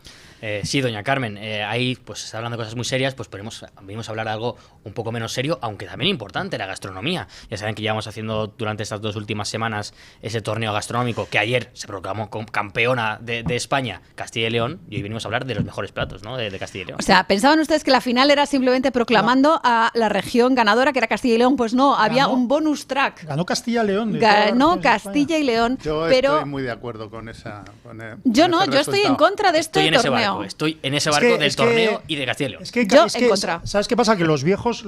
Sí, doña Carmen, ahí pues está hablando de cosas muy serias, pues venimos a hablar de algo un poco menos serio, aunque también importante, la gastronomía. Ya saben que llevamos haciendo durante estas 2 últimas semanas ese torneo gastronómico que ayer se proclamó como campeona de España, Castilla y León, y hoy venimos a hablar de los mejores platos, ¿no?, de Castilla y León. O sea, ¿pensaban ustedes que la final era simplemente proclamando a la región ganadora, que era Castilla y León? Pues no, había un bonus track. Ganó Castilla y León. Ganó Castilla y León. Yo estoy muy de acuerdo con esa. Yo estoy en contra de este torneo. Estoy en ese barco del torneo y de Castilla y León. Yo en contra. ¿Sabes qué pasa? Que los viejos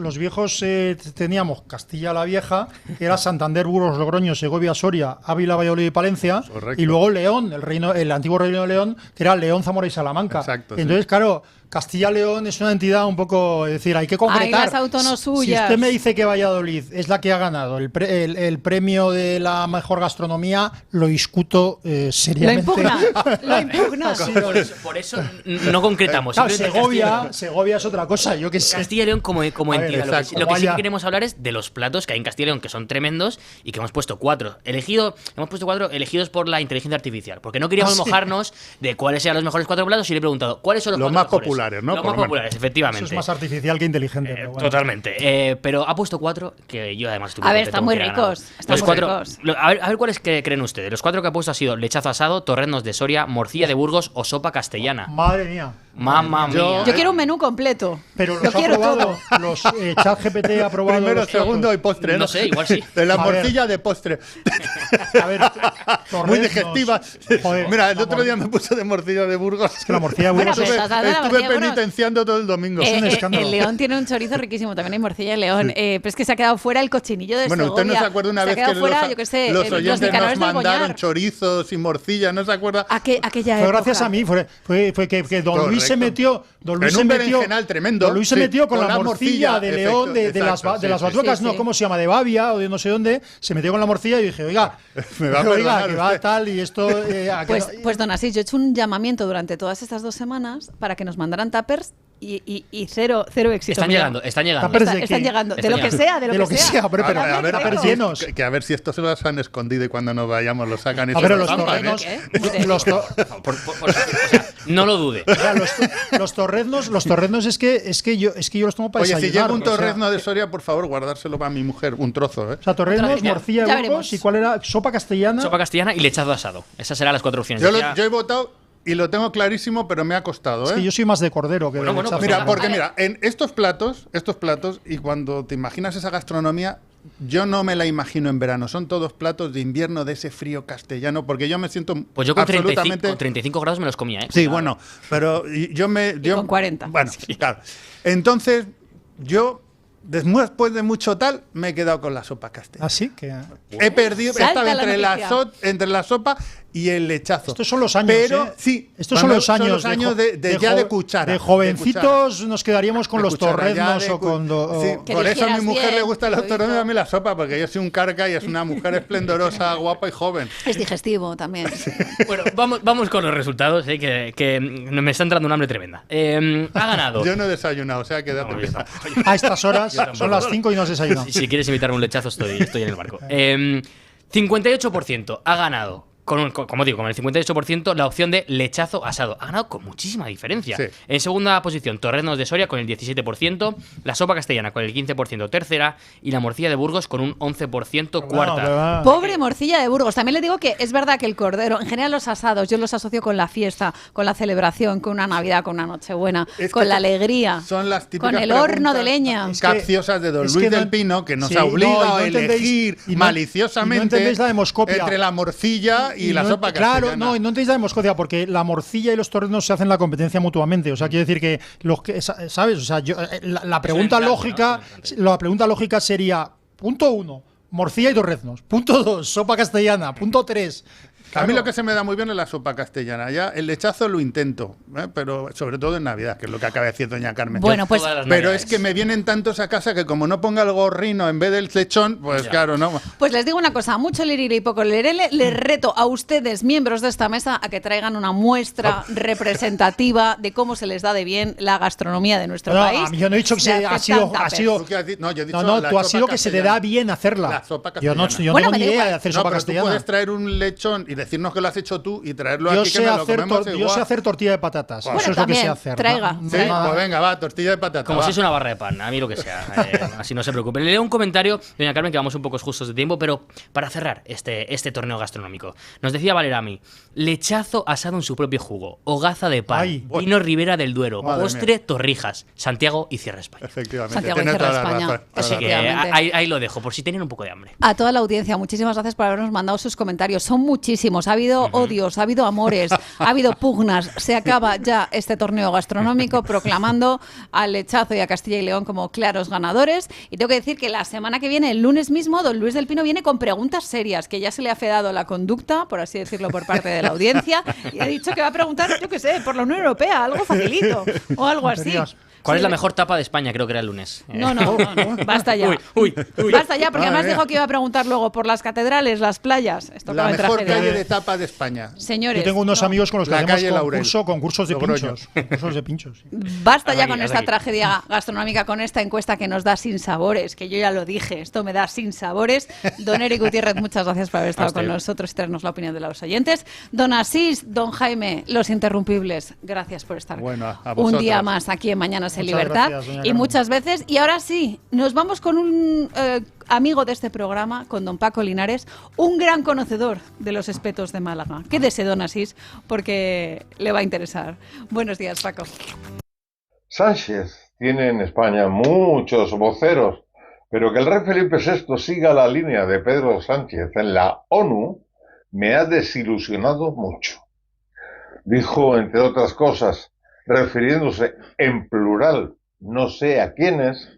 teníamos Castilla la Vieja, que era Santander, Burgos, Logroño, Segovia, Soria, Ávila, Valladolid y Palencia. Correcto. Y luego León, el antiguo reino de León, que era León, Zamora y Salamanca. Exacto. Entonces, claro, Castilla y León es una entidad un poco, es decir, hay que concretar. Hay las autónomas suyas. Si usted me dice que Valladolid es la que ha ganado el premio de la mejor gastronomía, lo discuto seriamente. Lo impugna. Sí, por eso no concretamos. Claro, Segovia es otra cosa, yo que sé. Castilla y León como entidad. Lo que sí queremos hablar es de los platos que hay en Castilla y León, que son tremendos, y que hemos puesto 4 elegidos por la inteligencia artificial, porque no queríamos mojarnos de cuáles eran los mejores 4 platos, y le he preguntado cuáles son los más populares, ¿no? Los más populares, efectivamente. Eso es más artificial que inteligente. Pero bueno. Totalmente. Pero ha puesto 4 que yo además estuve. A ver, están muy ricos. A ver cuáles creen ustedes. Los 4 que ha puesto ha sido lechazo asado, torreznos de Soria, morcilla de Burgos o sopa castellana. Madre mía. Mamma mía. Yo quiero un menú completo. Pero los ha probado, los ChatGPT ha probado. Primero, segundo y postre, ¿no? No sé, igual sí. De la morcilla de postre. A ver, muy digestiva. Joder, mira, el otro día me puse de morcilla de Burgos. Es que la morcilla de Burgos estuve penitenciando todo el domingo. Es un escándalo. El León tiene un chorizo riquísimo, también hay morcilla de León. Pero es que se ha quedado fuera el cochinillo de Segovia. Bueno, usted no se acuerda una vez que los oyentes nos mandaron chorizos y morcilla, ¿no se acuerda? Aquella época. Fue gracias a mí, fue que don Luis se metió. Don Luis en un berenjenal tremendo. Don Luis se metió con la morcilla de León, de las Batuecas, no, ¿cómo se llama? De Bavia o de no sé dónde. Se metió con la morcilla y dije, oiga, me va a perdonar que va tal y esto. Pues don Asís, yo he hecho un llamamiento durante todas estas 2 semanas para que nos mandaran tuppers y cero éxito. Están llegando. Están llegando. De lo que sea, de lo que sea. Pero a ver si estos se los han escondido y cuando nos vayamos los sacan y a se ver, los los zampan, torreznos, no lo dude. Los torreznos es que yo los tomo para desayunar. Oye, si llega un torrezno de Soria, por favor, guardárselo para mi mujer, un trozo, ¿eh? O sea, torreznos, morcilla de Burgos, ¿y cuál era? Sopa castellana. Sopa castellana y lechazo asado. Esas serán las 4 opciones. Yo he votado y lo tengo clarísimo, pero me ha costado, ¿eh? Es que yo soy más de cordero que de lechazo. Mira, porque mira, en estos platos, y cuando te imaginas esa gastronomía, yo no me la imagino en verano. Son todos platos de invierno, de ese frío castellano, porque yo me siento pues yo con absolutamente… con 35 grados me los comía, ¿eh? Sí, claro. Bueno, pero con 40. Bueno, claro. Entonces, yo… Después de mucho tal, me he quedado con la sopa castellana. ¿Ah, sí? Que… He perdido, estaba entre la sopa y el lechazo. Estos son los años, pero, sí, estos son los años de cuchara. De jovencitos nos quedaríamos con los torreznos o con… Sí, por eso a mi mujer le gusta los torreznos y a mí la sopa, porque yo soy un carca y es una mujer esplendorosa, guapa y joven. Es digestivo también. Bueno, vamos con los resultados, que me está entrando un hambre tremenda. Ha ganado. Yo no he desayunado, o sea que date prisa. A estas horas son las 5 y no has desayunado. Si quieres invitarme un lechazo, estoy en el barco. 58% ha ganado. Como digo, con el 58%, la opción de lechazo asado. Ha ganado con muchísima diferencia. Sí. En segunda posición, torreznos de Soria con el 17%, la sopa castellana con el 15% tercera y la morcilla de Burgos con un 11% cuarta. Pobre morcilla de Burgos. También le digo que es verdad que el cordero, en general los asados, yo los asocio con la fiesta, con la celebración, con una Navidad, con una Nochebuena, con la alegría, son las típicas con el horno de leña. Capciosas de don Luis del Pino, que nos ha obligado a elegir maliciosamente entre la morcilla y la sopa castellana. Claro, no entendéis la de Moscocia, porque la morcilla y los torreznos se hacen la competencia mutuamente. O sea, quiere decir que ¿sabes? O sea, la pregunta lógica, la pregunta lógica sería: punto 1, morcilla y torreznos. Punto 2, sopa castellana. Punto 3. Claro. A mí lo que se me da muy bien es la sopa castellana. Ya el lechazo lo intento, pero sobre todo en Navidad, que es lo que acaba de decir doña Carmen. Bueno, pues, pero es que me vienen tantos a casa que como no ponga el gorrino en vez del lechón, pues ya. Claro, no. Pues les digo una cosa, mucho lirire y poco lerele, les reto a ustedes, miembros de esta mesa, a que traigan una muestra representativa de cómo se les da de bien la gastronomía de nuestro país. Yo no he dicho que ha sido tú has sido que se te da bien hacerla. La sopa castellana. Yo no tengo ni idea de hacer sopa castellana. Tú puedes traer un lechón y decirnos que lo has hecho tú y traerlo aquí que nos lo comemos igual. Yo sé hacer tortilla de patatas. Bueno, eso es lo que sé hacer. Traiga. ¿No? Sí, pues venga, va, tortilla de patatas. Como si es una barra de pan, a mí lo que sea. Así no se preocupe. Le leo un comentario, doña Carmen, que vamos un poco justos de tiempo, pero para cerrar este torneo gastronómico. Nos decía Valerami: lechazo asado en su propio jugo, hogaza de pan, vino Ribera del Duero, postre Torrijas, Santiago y Cierra España. Efectivamente. Santiago y Cierra España. Así que ahí lo dejo, por si tienen un poco de hambre. A toda la audiencia, muchísimas gracias por habernos mandado sus comentarios. Son muchísimos. Ha habido odios, ha habido amores, ha habido pugnas. Se acaba ya este torneo gastronómico proclamando al lechazo y a Castilla y León como claros ganadores. Y tengo que decir que la semana que viene, el lunes mismo, don Luis del Pino viene con preguntas serias, que ya se le ha fedado la conducta, por así decirlo, por parte de la audiencia, y ha dicho que va a preguntar, yo qué sé, por la Unión Europea, algo facilito o algo así. ¿Cuál es la mejor tapa de España? Creo que era el lunes. No. Basta ya. Uy. Basta ya, porque además dijo que iba a preguntar luego por las catedrales, las playas. Esto la mejor calle de tapa de España. Señores. Yo tengo unos amigos con los que hacemos concursos de pinchos. Concursos de pinchos. Sí. Basta ya con esta tragedia gastronómica, con esta encuesta que nos da sinsabores, que yo ya lo dije, esto me da sinsabores. Don Eric Gutiérrez, muchas gracias por haber estado con nosotros y traernos la opinión de los oyentes. Don Asís, don Jaime, los interrumpibles, gracias por estar un día más aquí en Mañanas en Libertad. Gracias, y muchas veces. Y ahora sí, nos vamos con un amigo de este programa, con don Paco Linares, un gran conocedor de los espetos de Málaga. Quédese, don Asís, porque le va a interesar. Buenos días, Paco. Sánchez tiene en España muchos voceros, pero que el rey Felipe VI siga la línea de Pedro Sánchez en la ONU me ha desilusionado mucho. Dijo, entre otras cosas, refiriéndose en plural, no sé a quiénes,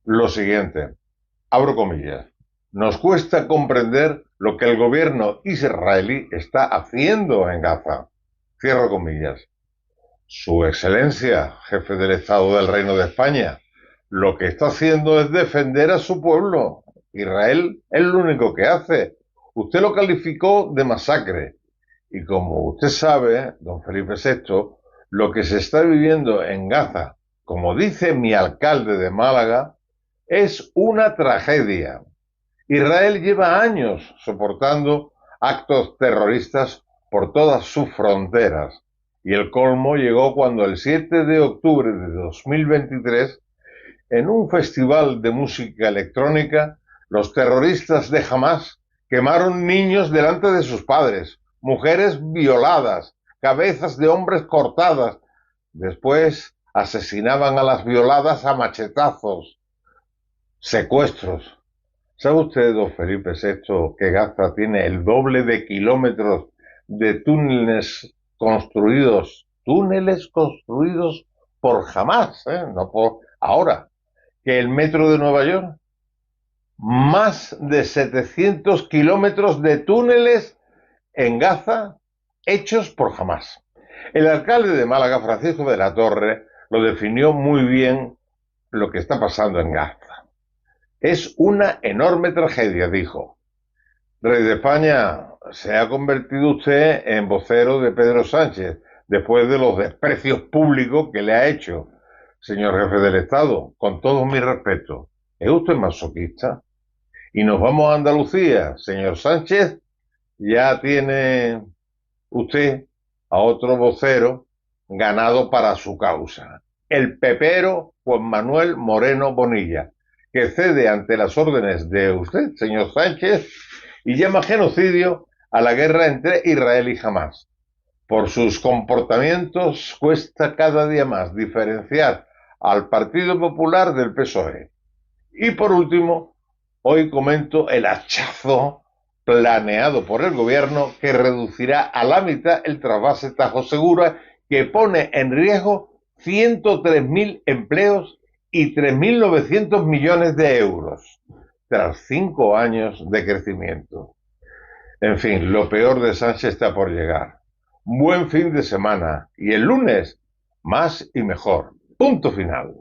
lo siguiente, abro comillas: nos cuesta comprender lo que el gobierno israelí está haciendo en Gaza, cierro comillas. Su excelencia, jefe del Estado del Reino de España, lo que está haciendo es defender a su pueblo. Israel es lo único que hace. Usted lo calificó de masacre. Y como usted sabe, don Felipe VI, lo que se está viviendo en Gaza como dice mi alcalde de Málaga, es una tragedia. Israel lleva años soportando actos terroristas por todas sus fronteras, y el colmo llegó cuando el 7 de octubre de 2023, en un festival de música electrónica, los terroristas de Hamás quemaron niños delante de sus padres, mujeres violadas, cabezas de hombres cortadas. Después asesinaban a las violadas a machetazos, secuestros. ¿Sabe usted, don Felipe VI, que Gaza tiene el doble de kilómetros de túneles construidos por Hamás, no por ahora, que el metro de Nueva York? Más de 700 kilómetros de túneles en Gaza hechos por Hamás. El alcalde de Málaga, Francisco de la Torre, lo definió muy bien lo que está pasando en Gaza. Es una enorme tragedia, dijo. Rey de España, se ha convertido usted en vocero de Pedro Sánchez, después de los desprecios públicos que le ha hecho. Señor jefe del Estado, con todo mi respeto, ¿es usted masoquista? Y nos vamos a Andalucía. Señor Sánchez, ya tiene usted a otro vocero ganado para su causa, el pepero Juan Manuel Moreno Bonilla, que cede ante las órdenes de usted, señor Sánchez, y llama genocidio a la guerra entre Israel y Hamás. Por sus comportamientos cuesta cada día más diferenciar al Partido Popular del PSOE. Y por último, hoy comento el hachazo planeado por el gobierno que reducirá a la mitad el trasvase Tajo Segura, que pone en riesgo 103.000 empleos y 3.900 millones de euros, tras 5 años de crecimiento. En fin, lo peor de Sánchez está por llegar. Buen fin de semana y el lunes más y mejor. Punto final.